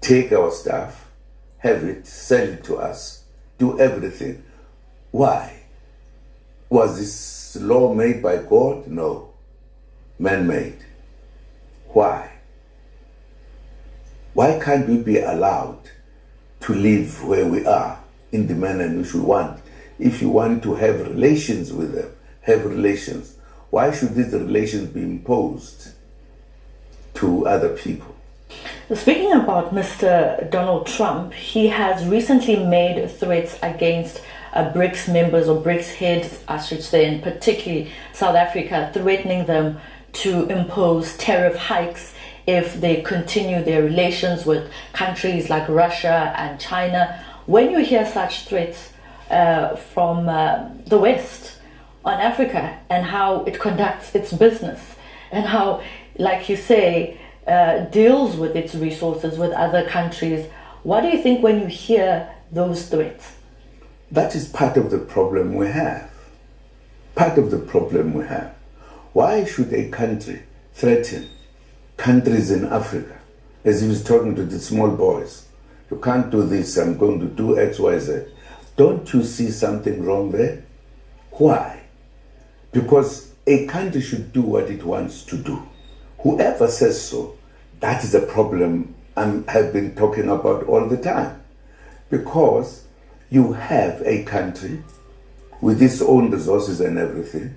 take our stuff, have it, sell it to us, do everything? Why? Was this law made by God? No. Man-made. Why? Why can't we be allowed to live where we are in the manner in which we want? If you want to have relations with them, have relations. Why should these relations be imposed to other people? Speaking about Mr. Donald Trump, he has recently made threats against BRICS members, or BRICS heads, I should say, and particularly South Africa, threatening them to impose tariff hikes if they continue their relations with countries like Russia and China. When you hear such threats from the West on Africa and how it conducts its business and how, like you say, deals with its resources with other countries, what do you think when you hear those threats? That is part of the problem we have. Part of the problem we have. Why should a country threaten countries in Africa as if he's talking to the small boys? You can't do this, I'm going to do X, Y, Z. Don't you see something wrong there? Why? Because a country should do what it wants to do. Whoever says so, that is a problem I have been talking about all the time. Because you have a country with its own resources and everything,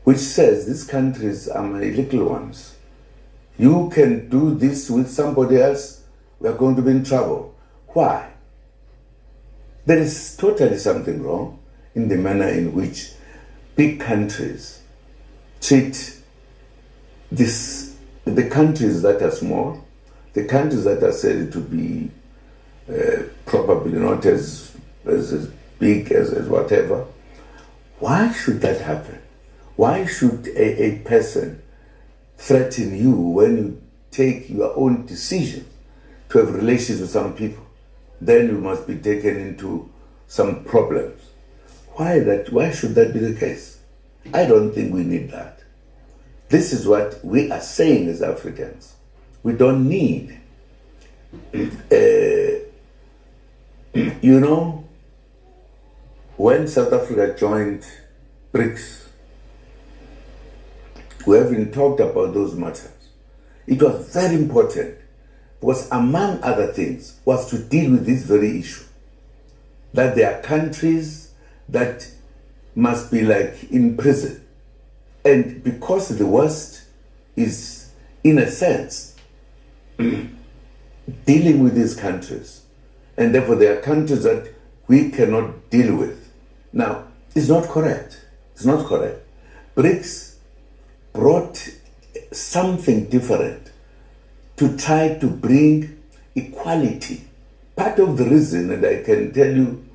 which says these countries are my little ones. You can do this with somebody else, we are going to be in trouble. Why? There is totally something wrong in the manner in which big countries treat the countries that are small, the countries that are said to be probably not as big as whatever. Why should that happen? Why should a person threaten you when you take your own decision to have relations with some people? Then you must be taken into some problems. Why should that be the case? I don't think we need that. This is what we are saying as Africans. We don't need, when South Africa joined BRICS, we haven't talked about those matters. It was very important because, among other things, was to deal with this very issue. That there are countries that must be like in prison. And because the West is, in a sense, dealing with these countries, and therefore there are countries that we cannot deal with. Now, it's not correct. It's not correct. BRICS brought something different to try to bring equality. Part of the reason, and I can tell you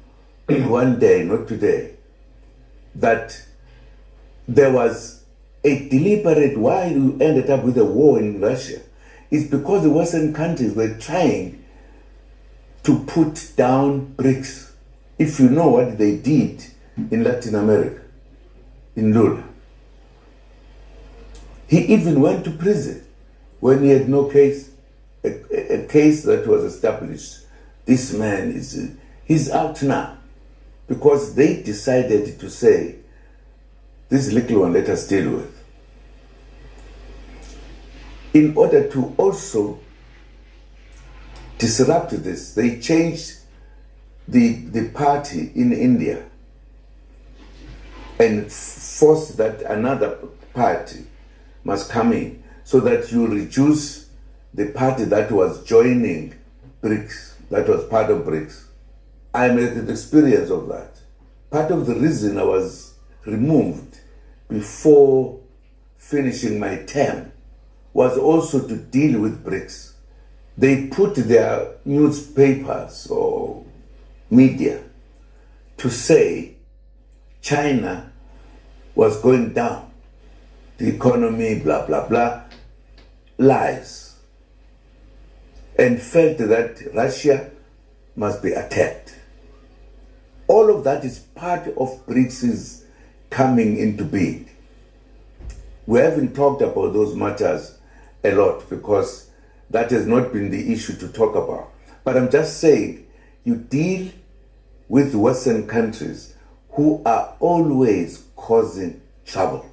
one day, not today, that there was a deliberate why we ended up with a war in Russia is because the Western countries were trying to put down BRICS if you know what they did in Latin America, in Lula. He even went to prison when he had no case, a case that was established. This man he's out now because they decided to say, this little one let us deal with. In order to also disrupt this, they changed the party in India and forced that another party must come in so that you reduce the party that was joining BRICS, that was part of BRICS. I made the experience of that. Part of the reason I was removed before finishing my term was also to deal with BRICS. They put their newspapers or media to say China was going down, the economy, blah, blah, blah, lies, and felt that Russia must be attacked. All of that is part of BRICS' coming into being. We haven't talked about those matters a lot because that has not been the issue to talk about. But I'm just saying, you deal with Western countries who are always causing trouble,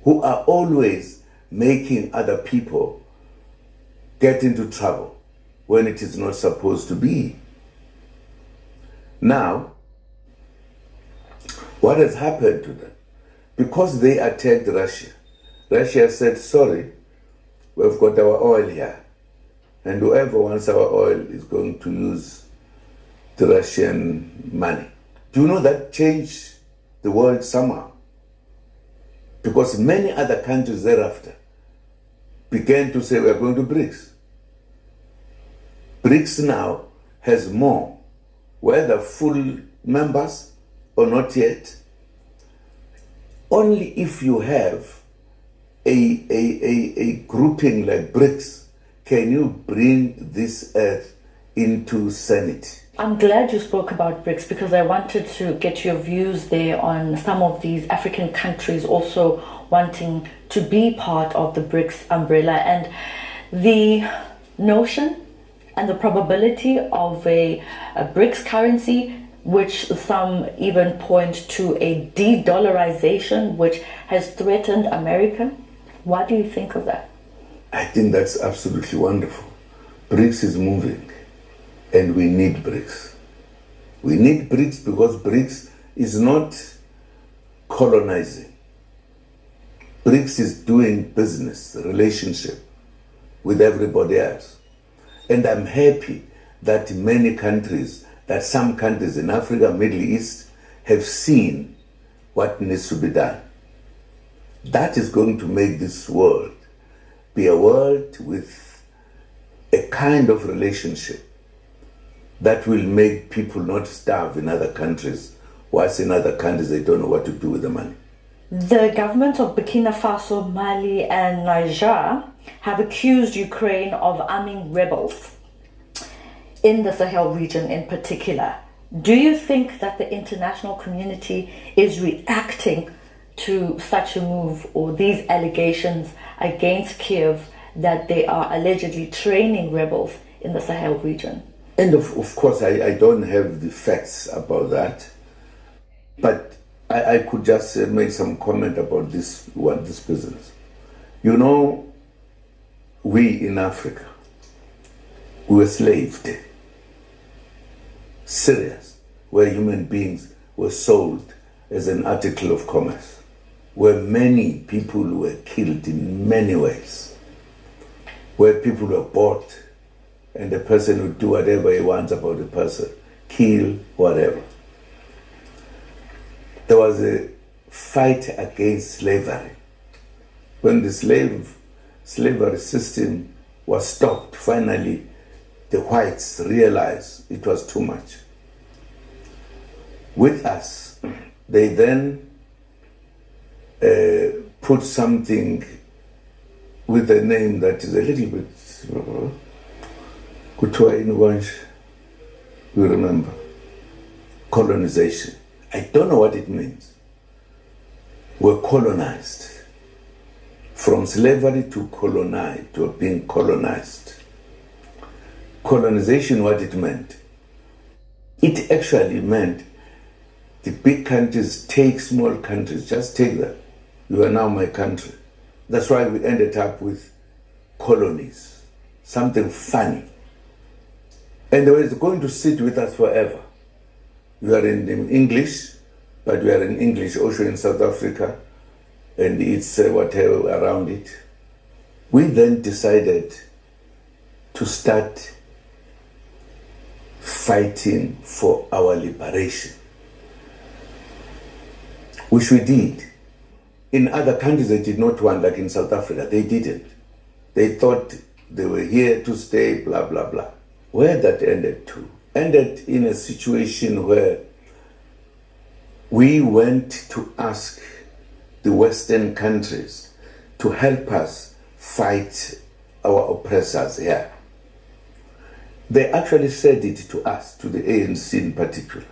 who are always making other people get into trouble when it is not supposed to be. Now, what has happened to them? Because they attacked Russia, Russia said, sorry, we've got our oil here, and whoever wants our oil is going to use the Russian money. Do you know that changed the world somehow? Because many other countries thereafter began to say, we're going to BRICS. BRICS now has more, whether full members or not yet. Only if you have a grouping like BRICS can you bring this earth into sanity. I'm glad you spoke about BRICS because I wanted to get your views there on some of these African countries also wanting to be part of the BRICS umbrella, and the notion and the probability of a BRICS currency, which some even point to a de-dollarization, which has threatened America. What do you think of that? I think that's absolutely wonderful. BRICS is moving, and we need BRICS. We need BRICS because BRICS is not colonizing. BRICS is doing business, relationship with everybody else. And I'm happy that many countries, that some countries in Africa, Middle East, have seen what needs to be done. That is going to make this world be a world with a kind of relationship that will make people not starve in other countries, whilst in other countries they don't know what to do with the money. The government of Burkina Faso, Mali, and Niger have accused Ukraine of arming rebels in the Sahel region in particular. Do you think that the international community is reacting to such a move or these allegations against Kiev that they are allegedly training rebels in the Sahel region? And of course, I don't have the facts about that, but I could just make some comment about this business. You know, we in Africa, we were slaved. Serious, where human beings were sold as an article of commerce, where many people were killed in many ways, where people were bought and the person would do whatever he wants about the person, kill, whatever. There was a fight against slavery. When the slavery system was stopped, finally the whites realized it was too much. With us, they then put something with a name that is a little bit, Kutwa in Wansh, you remember. colonization. I don't know what it means. We're colonized. From slavery to colonize, to being colonized. Colonization, what it meant? It actually meant the big countries take small countries, just take them. You are now my country. That's why we ended up with colonies, something funny. And they were going to sit with us forever. You are in English, but we are in English also in South Africa, and it's whatever around it. We then decided to start fighting for our liberation, which we did. In other countries they did not want, like in South Africa, they didn't. They thought they were here to stay, blah, blah, blah. Where that ended to? Ended in a situation where we went to ask the Western countries to help us fight our oppressors here. They actually said it to us, to the ANC in particular.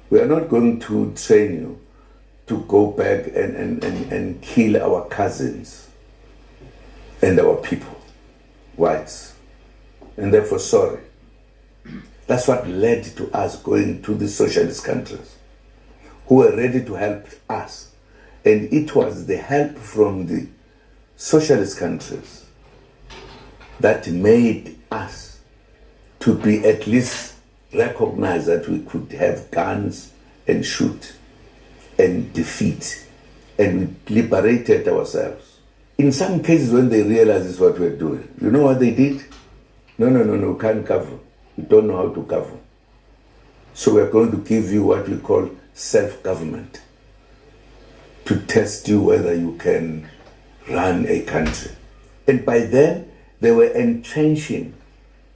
We are not going to train you to go back and kill our cousins and our people, whites, and therefore sorry. That's what led to us going to the socialist countries who were ready to help us. And it was the help from the socialist countries that made us to be at least recognized that we could have guns and shoot and defeat, and we liberated ourselves. In some cases, when they realized this is what we're doing, you know what they did? No, can't cover. You don't know how to govern. So we're going to give you what we call self-government to test you whether you can run a country. And by then, they were entrenching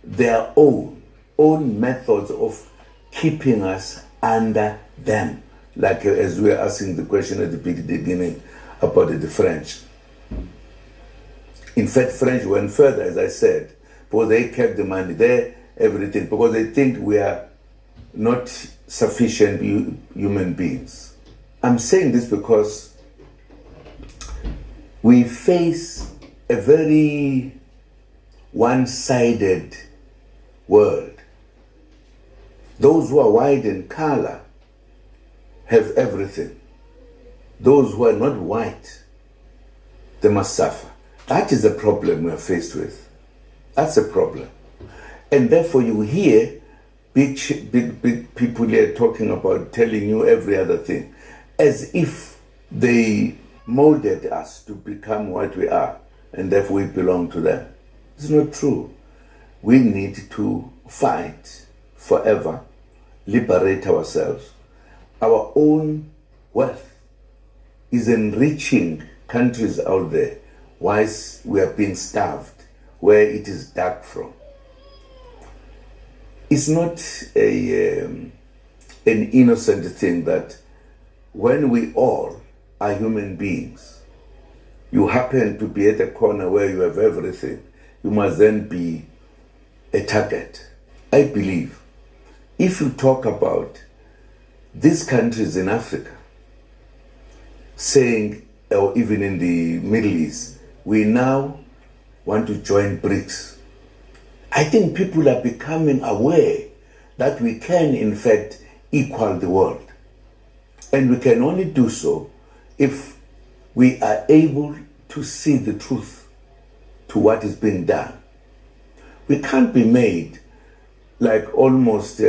their own methods of keeping us under them. Like as we were asking the question at the beginning about the French. In fact, French went further, as I said, because they kept the money there, everything, because they think we are not sufficient human beings. I'm saying this because we face a very one-sided world. Those who are white in color have everything. Those who are not white, they must suffer. That is the problem we are faced with. That's a problem. And therefore you hear big people here talking about, telling you every other thing, as if they molded us to become what we are, and therefore we belong to them. It's not true. We need to fight forever, liberate ourselves. Our own wealth is enriching countries out there, whilst we are being starved where it is dug from. It's not an innocent thing that when we all are human beings, you happen to be at a corner where you have everything, you must then be a target. I believe if you talk about these countries in Africa saying, or even in the Middle East, we now want to join BRICS. I think people are becoming aware that we can, in fact, equal the world. And we can only do so if we are able to see the truth to what is being done. We can't be made like almost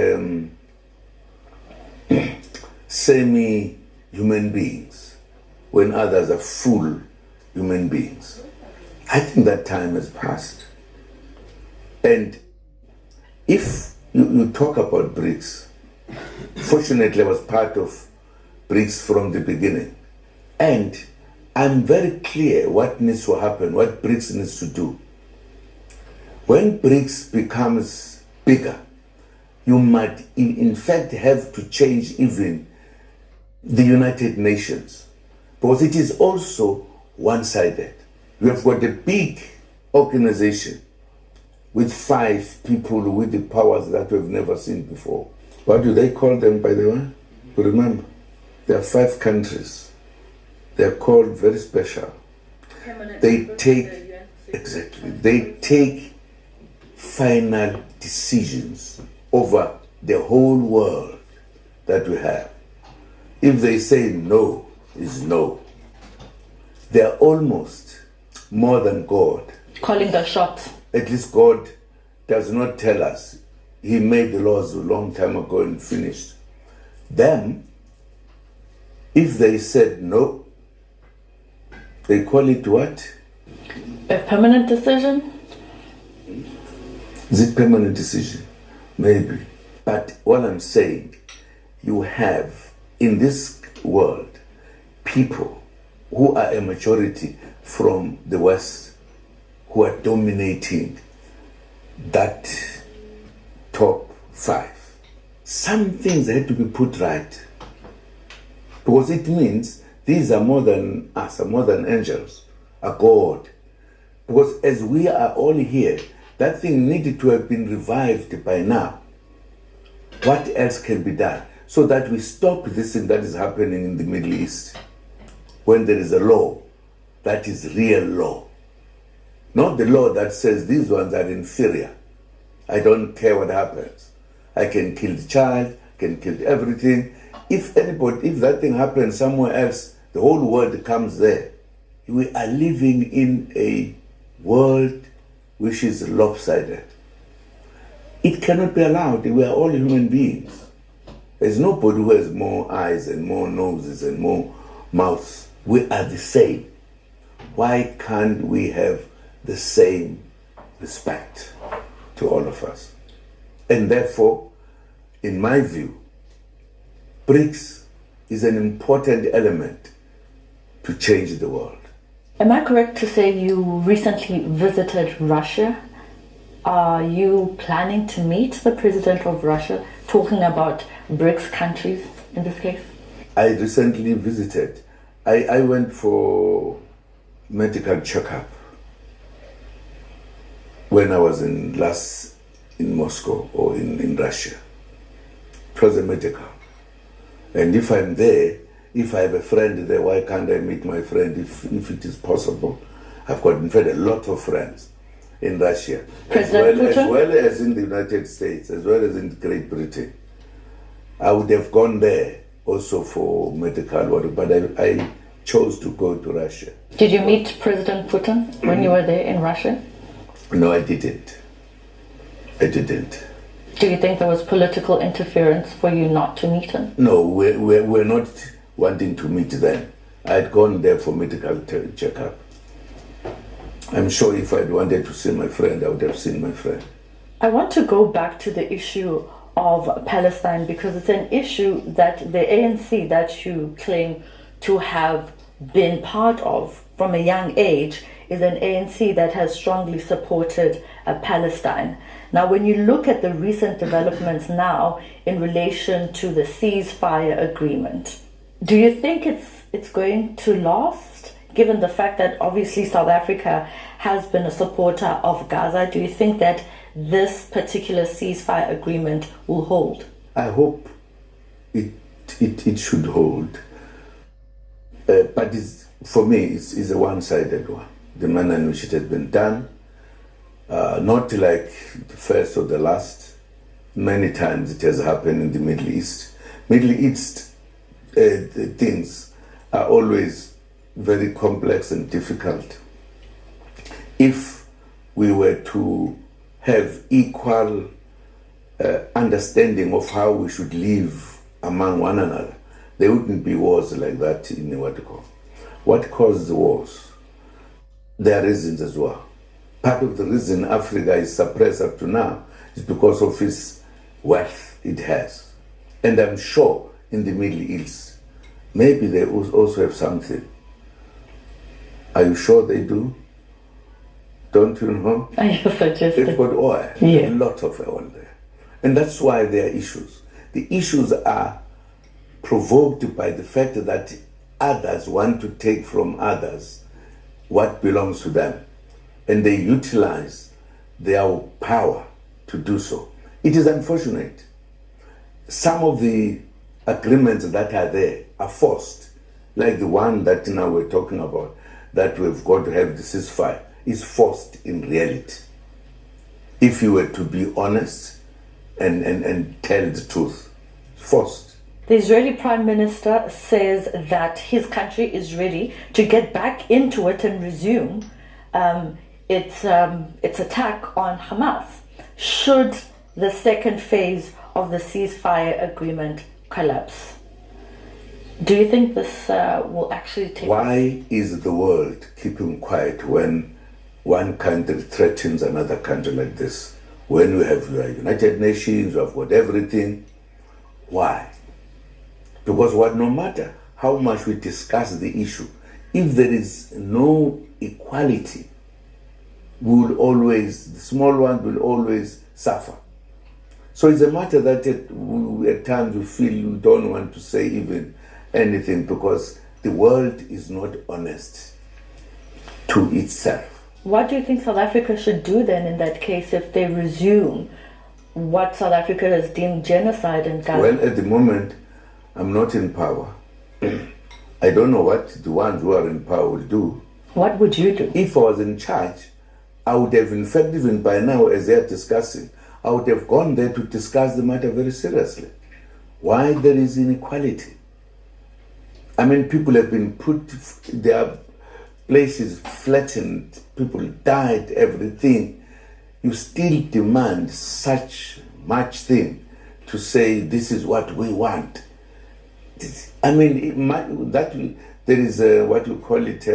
semi-human beings when others are full human beings. I think that time has passed. And if you talk about BRICS, fortunately I was part of BRICS from the beginning. And I'm very clear what needs to happen, what BRICS needs to do. When BRICS becomes bigger, you might in fact have to change even the United Nations, because it is also one-sided. You have got a big organization with 5 people with the powers that we've never seen before. What do they call them, by the way? Remember, there are 5 countries. They are called very special. They take, exactly, they take final decisions over the whole world that we have. If they say no, is no. They are almost more than God. Calling the shots. At least God does not tell us. He made the laws a long time ago and finished. Them, if they said no, they call it what? A permanent decision? Is it permanent decision? Maybe. But what I'm saying, you have in this world people who are a majority from the West who are dominating that top 5. Some things had to be put right, because it means these are more than us, are more than angels, are God. Because as we are all here, that thing needed to have been revived by now. What else can be done so that we stop this thing that is happening in the Middle East, when there is a law that is real law, not the law that says these ones are inferior. I don't care what happens. I can kill the child, can kill everything. If that thing happens somewhere else, the whole world comes there. We are living in a world which is lopsided. It cannot be allowed. We are all human beings. There's nobody who has more eyes and more noses and more mouths. We are the same. Why can't we have the same respect to all of us? And therefore, in my view, BRICS is an important element to change the world. Am I correct to say you recently visited Russia? Are you planning to meet the president of Russia, talking about BRICS countries in this case? I recently visited. I went for medical checkup when I was in Moscow or in Russia. It was a medical. And if I'm there, if I have a friend there, why can't I meet my friend if it is possible? I've got, in fact, a lot of friends in Russia, as well as in the United States, as well as in Great Britain. I would have gone there also for medical work, but I chose to go to Russia. Did you meet President Putin when you were there in Russia? No, I didn't. Do you think there was political interference for you not to meet him? No, we're not wanting to meet them. I'd gone there for medical checkup. I'm sure if I'd wanted to see my friend, I would have seen my friend. I want to go back to the issue of Palestine, because it's an issue that the ANC that you claim to have been part of from a young age is an ANC that has strongly supported Palestine. Now, when you look at the recent developments now in relation to the ceasefire agreement, do you think it's going to last, given the fact that obviously South Africa has been a supporter of Gaza? Do you think that this particular ceasefire agreement will hold? I hope it should hold. But for me, it's a one-sided one. The manner in which it has been done, not like the first or the last. Many times it has happened in the Middle East. Middle East things are always very complex and difficult. If we were to have equal understanding of how we should live among one another, there wouldn't be wars like that in the world. What caused the wars? There are reasons as well. Part of the reason Africa is suppressed up to now is because of its wealth it has. And I'm sure in the Middle East, maybe they also have something. Are you sure they do? Don't you know? They've got oil, a lot of oil there. And that's why there are issues. The issues are provoked by the fact that others want to take from others what belongs to them. And they utilize their power to do so. It is unfortunate. some of the agreements that are there are forced, like the one that now we're talking about, that we've got to have the ceasefire, is forced in reality. If you were to be honest and tell the truth, forced. The Israeli Prime Minister says that his country is ready to get back into it and resume its attack on Hamas should the second phase of the ceasefire agreement collapse. Do you think this will actually take Why is the world keeping quiet when one country threatens another country like this? When you have your United Nations, you have got everything. Why? Because no matter how much we discuss the issue, if there is no equality, the small ones will always suffer. So it's a matter that at times we feel we don't want to say even anything because the world is not honest to itself. What do you think South Africa should do then in that case if they resume what South Africa has deemed genocide in Gaza? Well, at the moment, I'm not in power. I don't know what the ones who are in power will do. What would you do? If I was in charge, I would have, in fact, even by now, as they are discussing, I would have gone there to discuss the matter very seriously. Why there is inequality? I mean, people have been put, their places flattened, people died, everything. You still demand such much thing to say this is what we want. I mean, there is what you call it,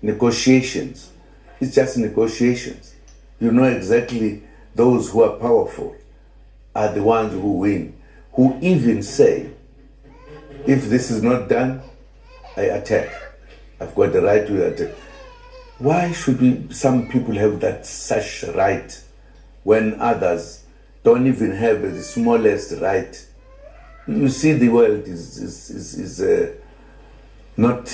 negotiations. It's just negotiations. You know exactly those who are powerful are the ones who win, who even say, if this is not done, I attack. I've got the right to attack. Why should some people have that such right when others don't even have the smallest right? You see, the world is not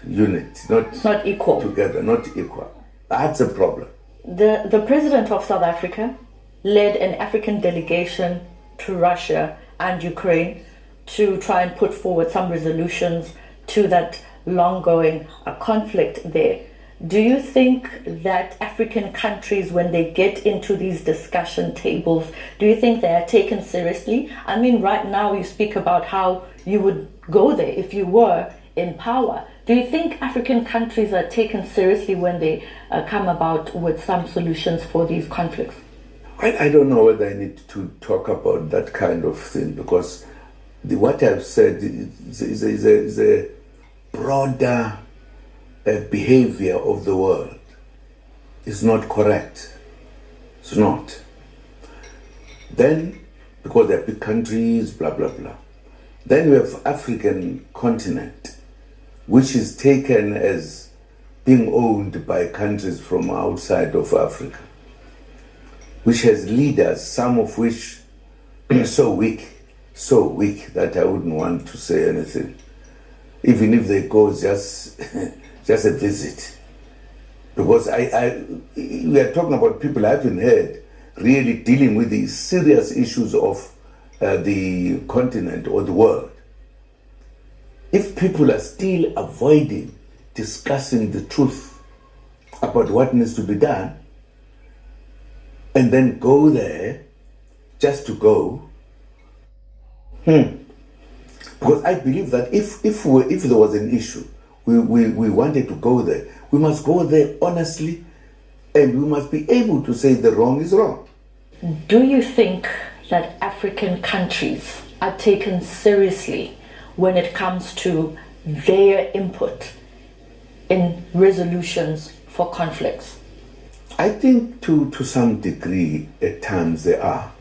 unit, not equal. Together, not equal. That's a problem. The president of South Africa led an African delegation to Russia and Ukraine to try and put forward some resolutions to that long-going conflict there. Do you think that African countries, when they get into these discussion tables, do you think they are taken seriously? I mean, right now you speak about how you would go there if you were in power. Do you think African countries are taken seriously when they come about with some solutions for these conflicts? Well, I don't know whether I need to talk about that kind of thing because what I've said is a broader behavior of the world. It's not correct. It's not. Then, because they're big countries, blah, blah, blah. Then we have African continent, which is taken as being owned by countries from outside of Africa, which has leaders, some of which are so weak that I wouldn't want to say anything. Even if they go just a visit. Because we are talking about people I haven't heard really dealing with the serious issues of the continent or the world. If people are still avoiding discussing the truth about what needs to be done, and then go there just to go, because I believe that if there was an issue, we wanted to go there, we must go there honestly, and we must be able to say the wrong is wrong. Do you think that African countries are taken seriously when it comes to their input in resolutions for conflicts? I think to some degree at times they are.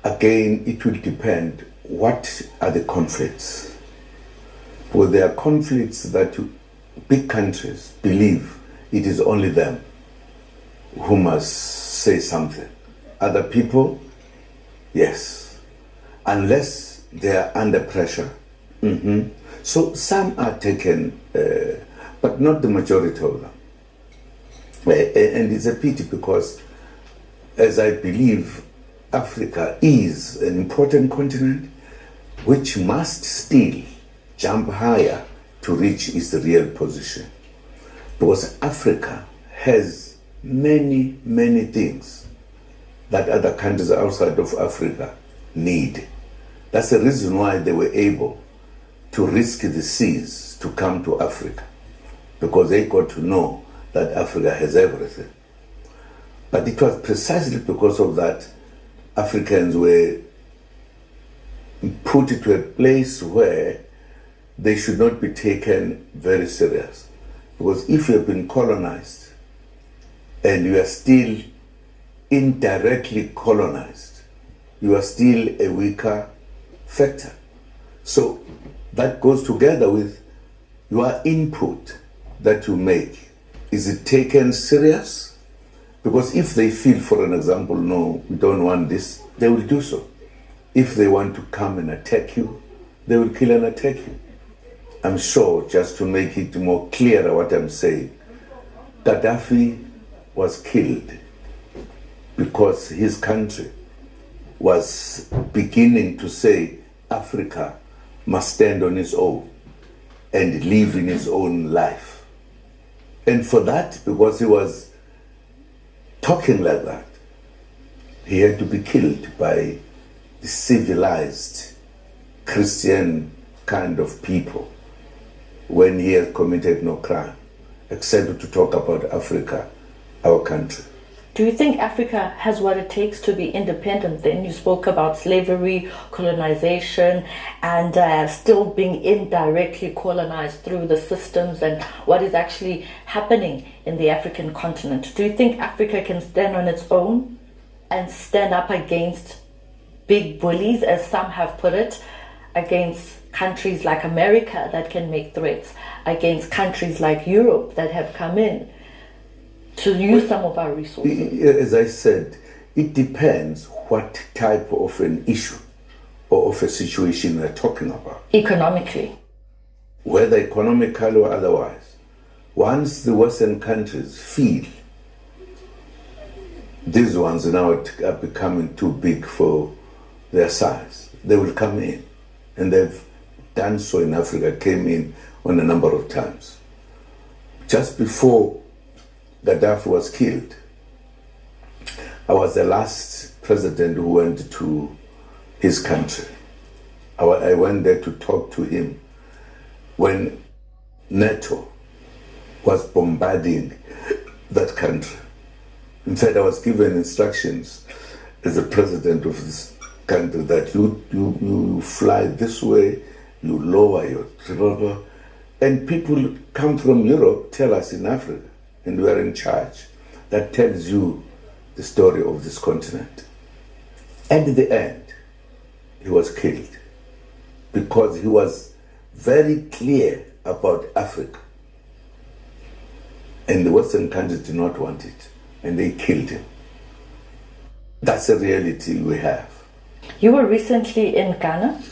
Again, it will depend what are the conflicts. For there are conflicts that big countries believe it is only them who must say something. Other people, yes, unless they are under pressure. So some are taken, but not the majority of them. And it's a pity because, as I believe, Africa is an important continent which must still jump higher to reach its real position. Because Africa has many, many things that other countries outside of Africa need. That's the reason why they were able to risk the seas to come to Africa, because they got to know that Africa has everything. But it was precisely because of that Africans were put into a place where they should not be taken very serious. Because if you have been colonized and you are still indirectly colonized, you are still a weaker factor. So that goes together with your input that you make. Is it taken serious? Because if they feel, for an example, no, we don't want this, they will do so. If they want to come and attack you, they will kill and attack you. I'm sure, just to make it more clearer what I'm saying, Gaddafi was killed because his country was beginning to say Africa must stand on its own and live in its own life. And for that, because he was talking like that, he had to be killed by the civilized Christian kind of people when he had committed no crime, except to talk about Africa, our country. Do you think Africa has what it takes to be independent then? You spoke about slavery, colonization, and still being indirectly colonized through the systems and what is actually happening in the African continent. Do you think Africa can stand on its own and stand up against big bullies, as some have put it, against countries like America that can make threats, against countries like Europe that have come in to use some of our resources? As I said, it depends what type of an issue or of a situation we're talking about. Economically. Whether economically or otherwise. Once the Western countries feel these ones now are becoming too big for their size, they will come in. And they've done so in Africa, came in on a number of times. Just before Gaddafi was killed, I was the last president who went to his country. I went there to talk to him when NATO was bombarding that country. In fact, I was given instructions as the president of this country that you fly this way, you lower your revolver, and people come from Europe tell us in Africa, and we are in charge. That tells you the story of this continent. At the end, he was killed because he was very clear about Africa. And the Western countries did not want it, and they killed him. That's a reality we have. You were recently in Ghana,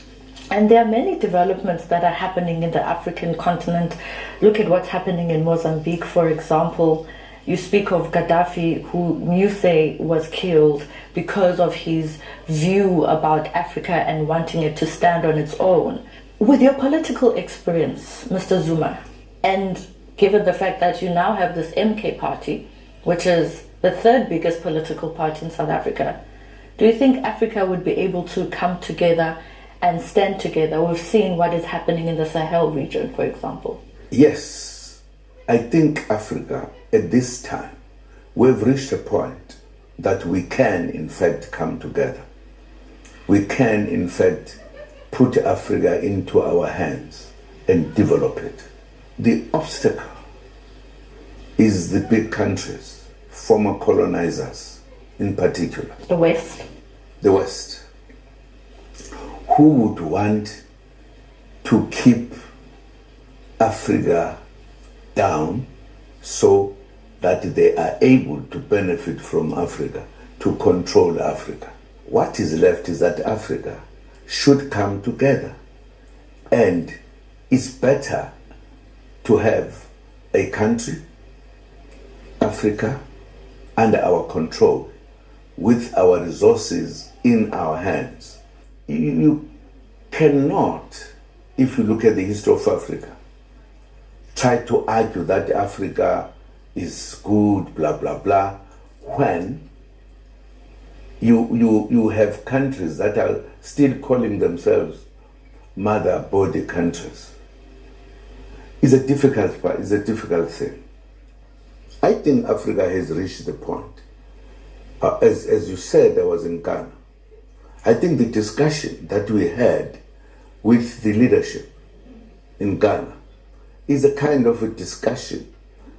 and there are many developments that are happening in the African continent. Look at what's happening in Mozambique, for example. You speak of Gaddafi, who you say was killed because of his view about Africa and wanting it to stand on its own. With your political experience, Mr. Zuma, and given the fact that you now have this MK party, which is the third biggest political party in South Africa, do you think Africa would be able to come together and stand together? We've seen what is happening in the Sahel region, for example. Yes, I think Africa, at this time, we've reached a point that we can, in fact, come together. We can, in fact, put Africa into our hands and develop it. The obstacle is the big countries, former colonizers in particular. The West. The West. Who would want to keep Africa down so that they are able to benefit from Africa, to control Africa? What is left is that Africa should come together, and it's better to have a country, Africa, under our control, with our resources in our hands. You cannot, if you look at the history of Africa, try to argue that Africa is good, blah, blah, blah, when you have countries that are still calling themselves mother body countries. It's a difficult thing. I think Africa has reached the point. As you said, I was in Ghana. I think the discussion that we had with the leadership in Ghana is a kind of a discussion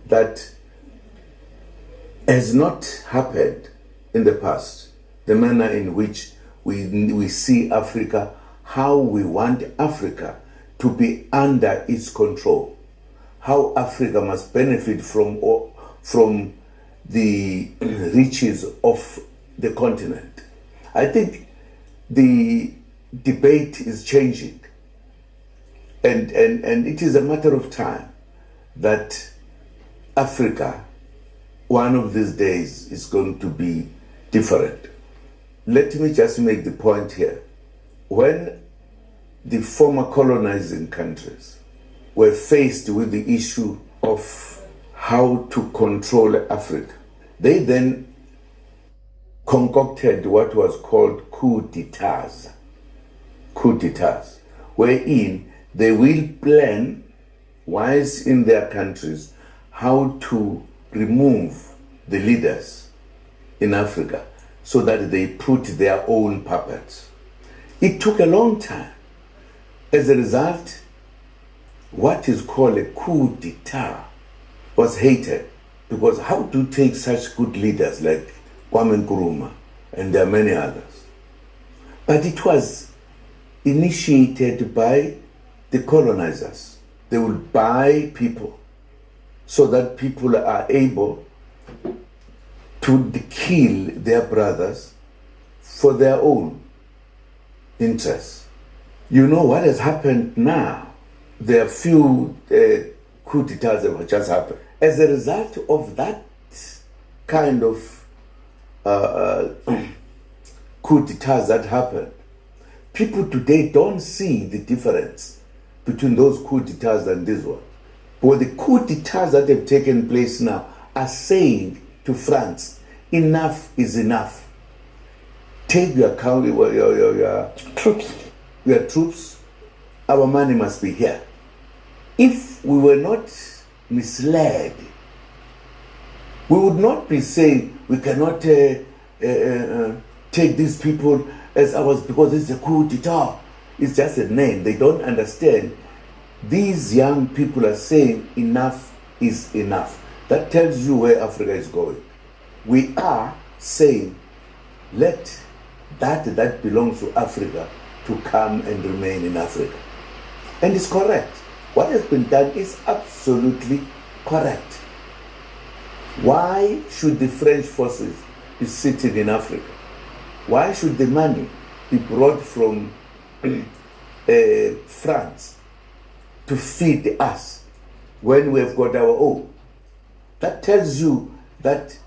that has not happened in the past. The manner in which we see Africa, how we want Africa to be under its control, how Africa must benefit from the riches of the continent. I think the debate is changing, and it is a matter of time that Africa, one of these days, is going to be different. Let me just make the point here. When the former colonizing countries were faced with the issue of how to control Africa, they then concocted what was called coup d'etats, wherein they will plan, whilst in their countries, how to remove the leaders in Africa so that they put their own puppets. It took a long time. As a result, what is called a coup d'etat was hated, because how to take such good leaders like Kwame Nkrumah, and there are many others. But it was initiated by the colonizers. They will buy people so that people are able to kill their brothers for their own interests. You know what has happened now? There are few coup d'etats that have just happened. As a result of that kind of coup d'etats that happened, people today don't see the difference between those coup d'etats and this one. But the coup d'etats that have taken place now are saying to France, enough is enough. Take your troops. Your troops, our money must be here. If we were not misled, we would not be saying we cannot take these people as ours because it's a coup d'etat. It's just a name. They don't understand. These young people are saying enough is enough. That tells you where Africa is going. We are saying let that belongs to Africa to come and remain in Africa. And it's correct. What has been done is absolutely correct. Why should the French forces be sitting in Africa? Why should the money be brought from France to feed us when we have got our own? That tells you that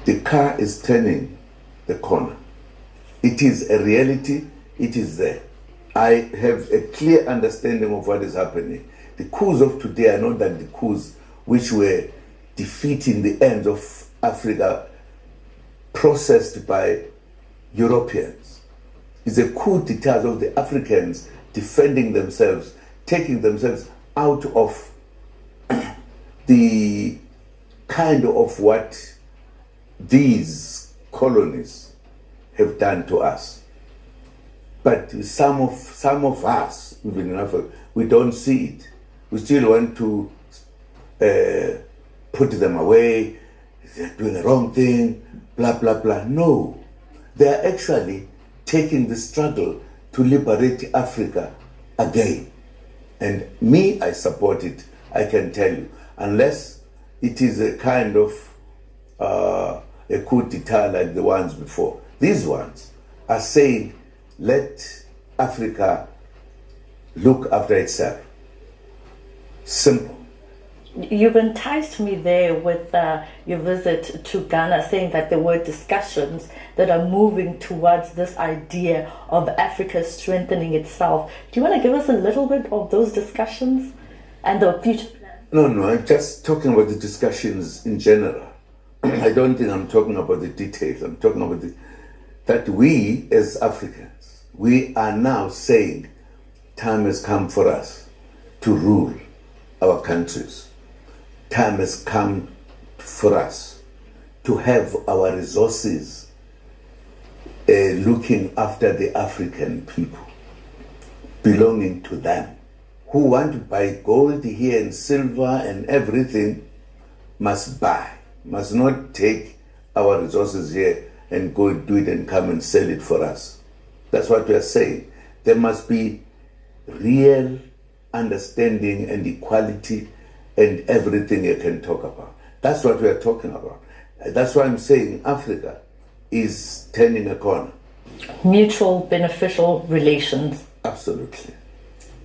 the car is turning the corner. It is a reality. It is there. I have a clear understanding of what is happening. The coups of today are not like the coups which were defeating the ends of Africa processed by Europeans. It's a coup d'etat of the Africans defending themselves, taking themselves out of the kind of what these colonies have done to us. But some of us, even in Africa, we don't see it. We still want to put them away. They're doing the wrong thing, blah, blah, blah. No. They are actually taking the struggle to liberate Africa again. And me, I support it, I can tell you. Unless it is a kind of a coup d'etat like the ones before. These ones are saying, let Africa look after itself. Simple. You've enticed me there with your visit to Ghana, saying that there were discussions that are moving towards this idea of Africa strengthening itself. Do you want to give us a little bit of those discussions and the future plans? No, I'm just talking about the discussions in general. I don't think I'm talking about the details. I'm talking about that we as Africans, we are now saying time has come for us to rule our countries. Time has come for us to have our resources looking after the African people, belonging to them. Who want to buy gold here and silver and everything must buy, must not take our resources here and go do it and come and sell it for us. That's what we are saying. There must be real understanding and equality and everything you can talk about. That's what we are talking about. That's why I'm saying Africa is turning a corner. Mutual beneficial relations. Absolutely.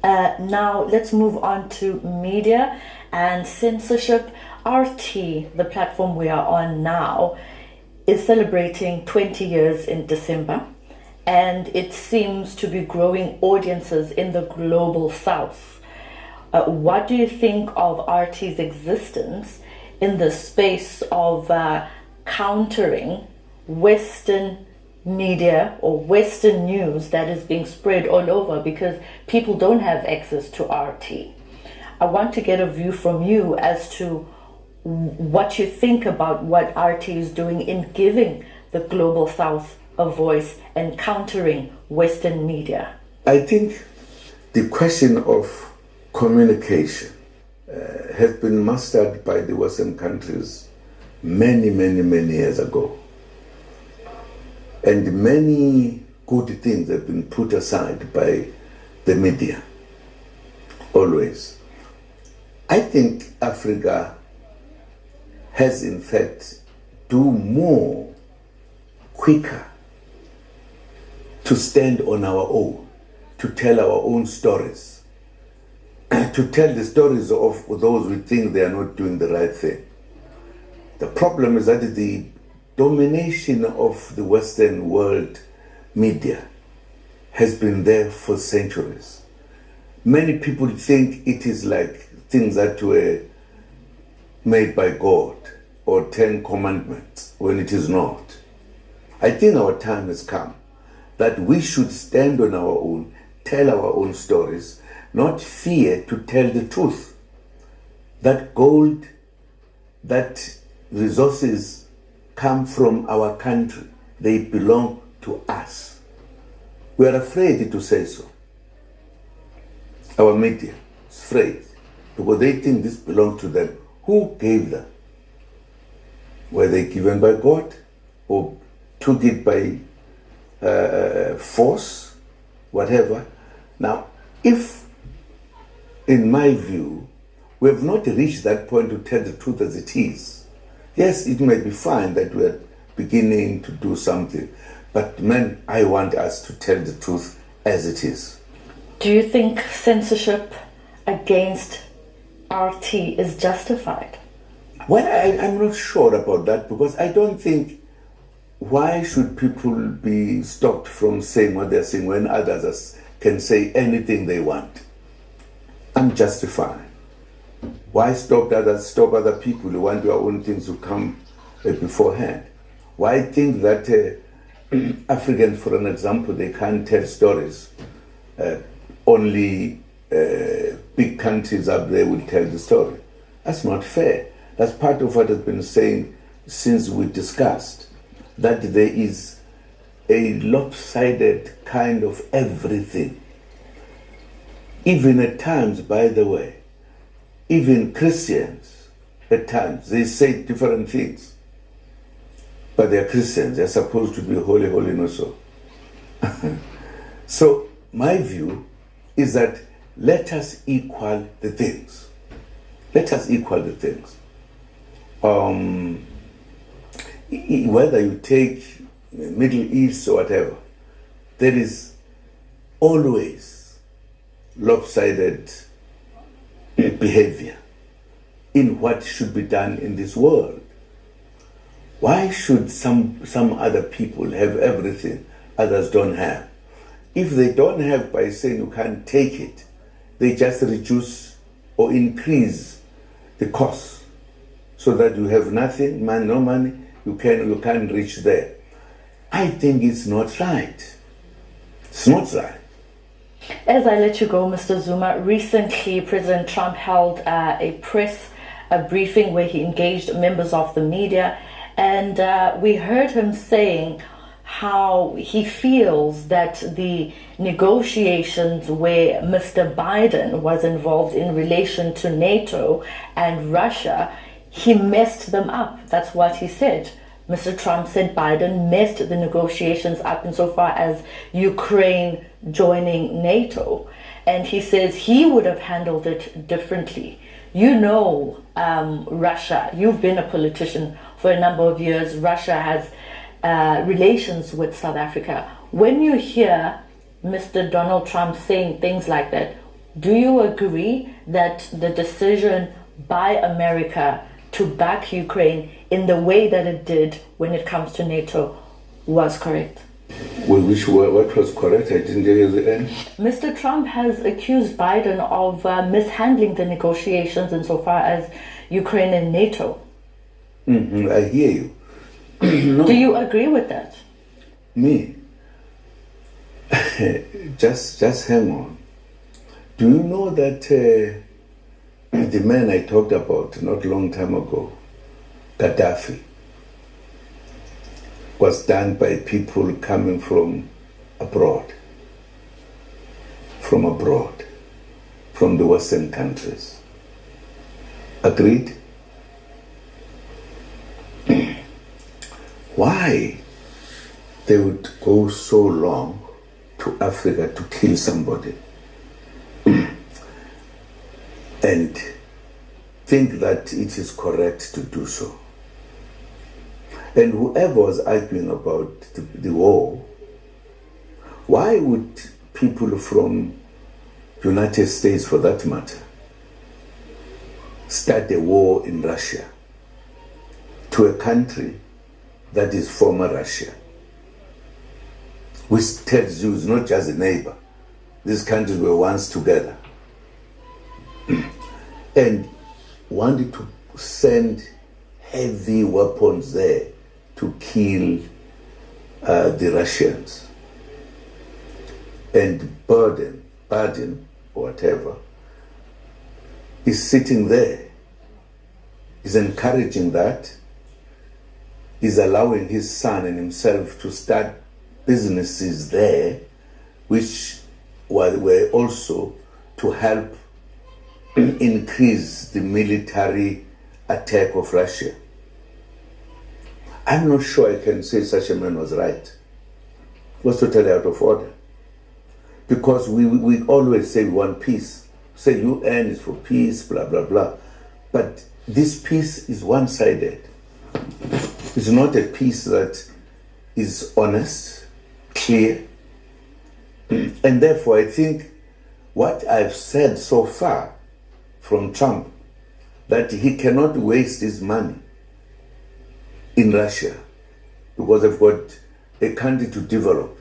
Now let's move on to media and censorship. RT, the platform we are on now, is celebrating 20 years in December, and it seems to be growing audiences in the global south. What do you think of RT's existence in the space of countering Western media or Western news that is being spread all over because people don't have access to RT? I want to get a view from you as to what you think about what RT is doing in giving the global south a voice and countering Western media. I think the question of communication has been mastered by the Western countries many years ago. And many good things have been put aside by the media, always. I think Africa has in fact do more quicker to stand on our own, to tell our own stories, to tell the stories of those we think they are not doing the right thing. The problem is that the domination of the Western world media has been there for centuries. Many people think it is like things that were made by God or 10 commandments when it is not. I think our time has come that we should stand on our own, tell our own stories, not fear to tell the truth. That gold, that resources come from our country. They belong to us. We are afraid to say so. Our media is afraid because they think this belongs to them. Who gave them? Were they given by God or took it by force, whatever? Now, if, in my view, we have not reached that point to tell the truth as it is, yes, it may be fine that we are beginning to do something, but man, I want us to tell the truth as it is. Do you think censorship against RT is justified? Well, I'm not sure about that because I don't think, why should people be stopped from saying what they're saying when others can say anything they want? I'm justified. Why stop other people who want their own things to come beforehand? Why think that Africans, for an example, they can't tell stories? Only big countries up there will tell the story. That's not fair. That's part of what I've been saying since we discussed, that there is a lopsided kind of everything. Even at times, by the way, even Christians, at times, they say different things. But they're Christians, they're supposed to be holy, no so. So, my view is that let us equal the things. Let us equal the things. Whether you take Middle East or whatever, there is always lopsided behavior. in what should be done in this world. Why should some other people have everything others don't have? If they don't have by saying you can't take it, they just reduce or increase the cost so that you have nothing, no money, you can't reach there. I think it's not right. It's not right. As I let you go, Mr. Zuma, recently President Trump held a briefing where he engaged members of the media, and we heard him saying how he feels that the negotiations where Mr. Biden was involved in relation to NATO and Russia, he messed them up. That's what he said. Mr. Trump said Biden messed the negotiations up insofar as Ukraine joining NATO. And he says he would have handled it differently. You know, Russia, you've been a politician for a number of years. Russia has relations with South Africa. When you hear Mr. Donald Trump saying things like that, do you agree that the decision by America to back Ukraine in the way that it did when it comes to NATO was correct? What was correct? I didn't hear the end. Mr. Trump has accused Biden of mishandling the negotiations insofar as Ukraine and NATO. I hear you. No. Do you agree with that? Me? just hang on. Do you know that the man I talked about not a long time ago, Gaddafi, was done by people coming from abroad, from the Western countries? Agreed? Why they would go so long to Africa to kill somebody and think that it is correct to do so? And whoever was arguing about the war, why would people from United States, for that matter, start a war in Russia to a country that is former Russia, which tells you it's not just a neighbor. These countries were once together. And wanted to send heavy weapons there to kill the Russians. And Biden, or whatever, is sitting there, is encouraging that, is allowing his son and himself to start businesses there, which were also to help increase the military attack of Russia. I'm not sure I can say such a man was right. It was totally out of order. Because we always say we want peace. Say UN is for peace, blah, blah, blah. But this peace is one-sided. It's not a peace that is honest, clear. And therefore, I think what I've said so far from Trump, that he cannot waste his money in Russia because they've got a country to develop.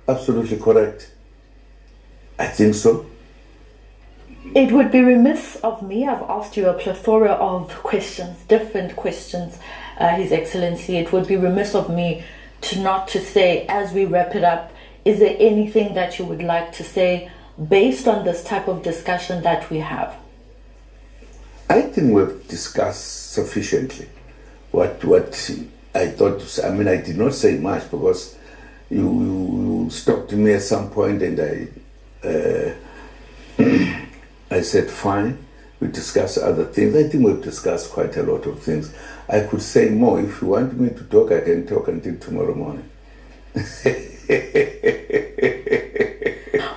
Absolutely correct. I think so. It would be remiss of me, I've asked you a plethora of questions, different questions, His Excellency. It would be remiss of me not to say, as we wrap it up, is there anything that you would like to say based on this type of discussion that we have? I think we've discussed sufficiently what I thought. I mean, I did not say much because you stopped me at some point and I said, fine, we discuss other things. I think we've discussed quite a lot of things. I could say more. If you want me to talk, I can talk until tomorrow morning.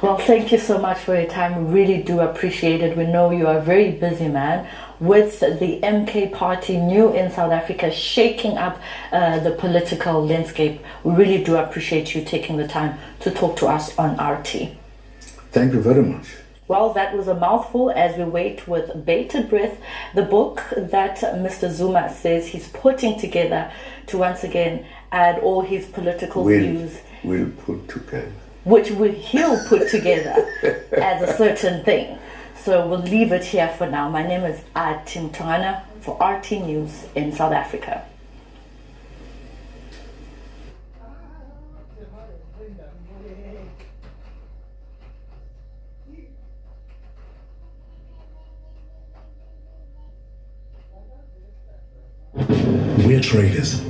Well, thank you so much for your time. We really do appreciate it. We know you are a very busy man with the MK party new in South Africa, shaking up the political landscape. We really do appreciate you taking the time to talk to us on RT. Thank you very much. Well, that was a mouthful as we wait with bated breath the book that Mr. Zuma says he's putting together to once again add all his political views. Will put together. Which he'll put together as a certain thing. So we'll leave it here for now. My name is Tim Tongana for RT News in South Africa. We're traders.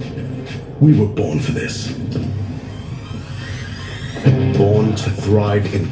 We were born for this. Born to thrive in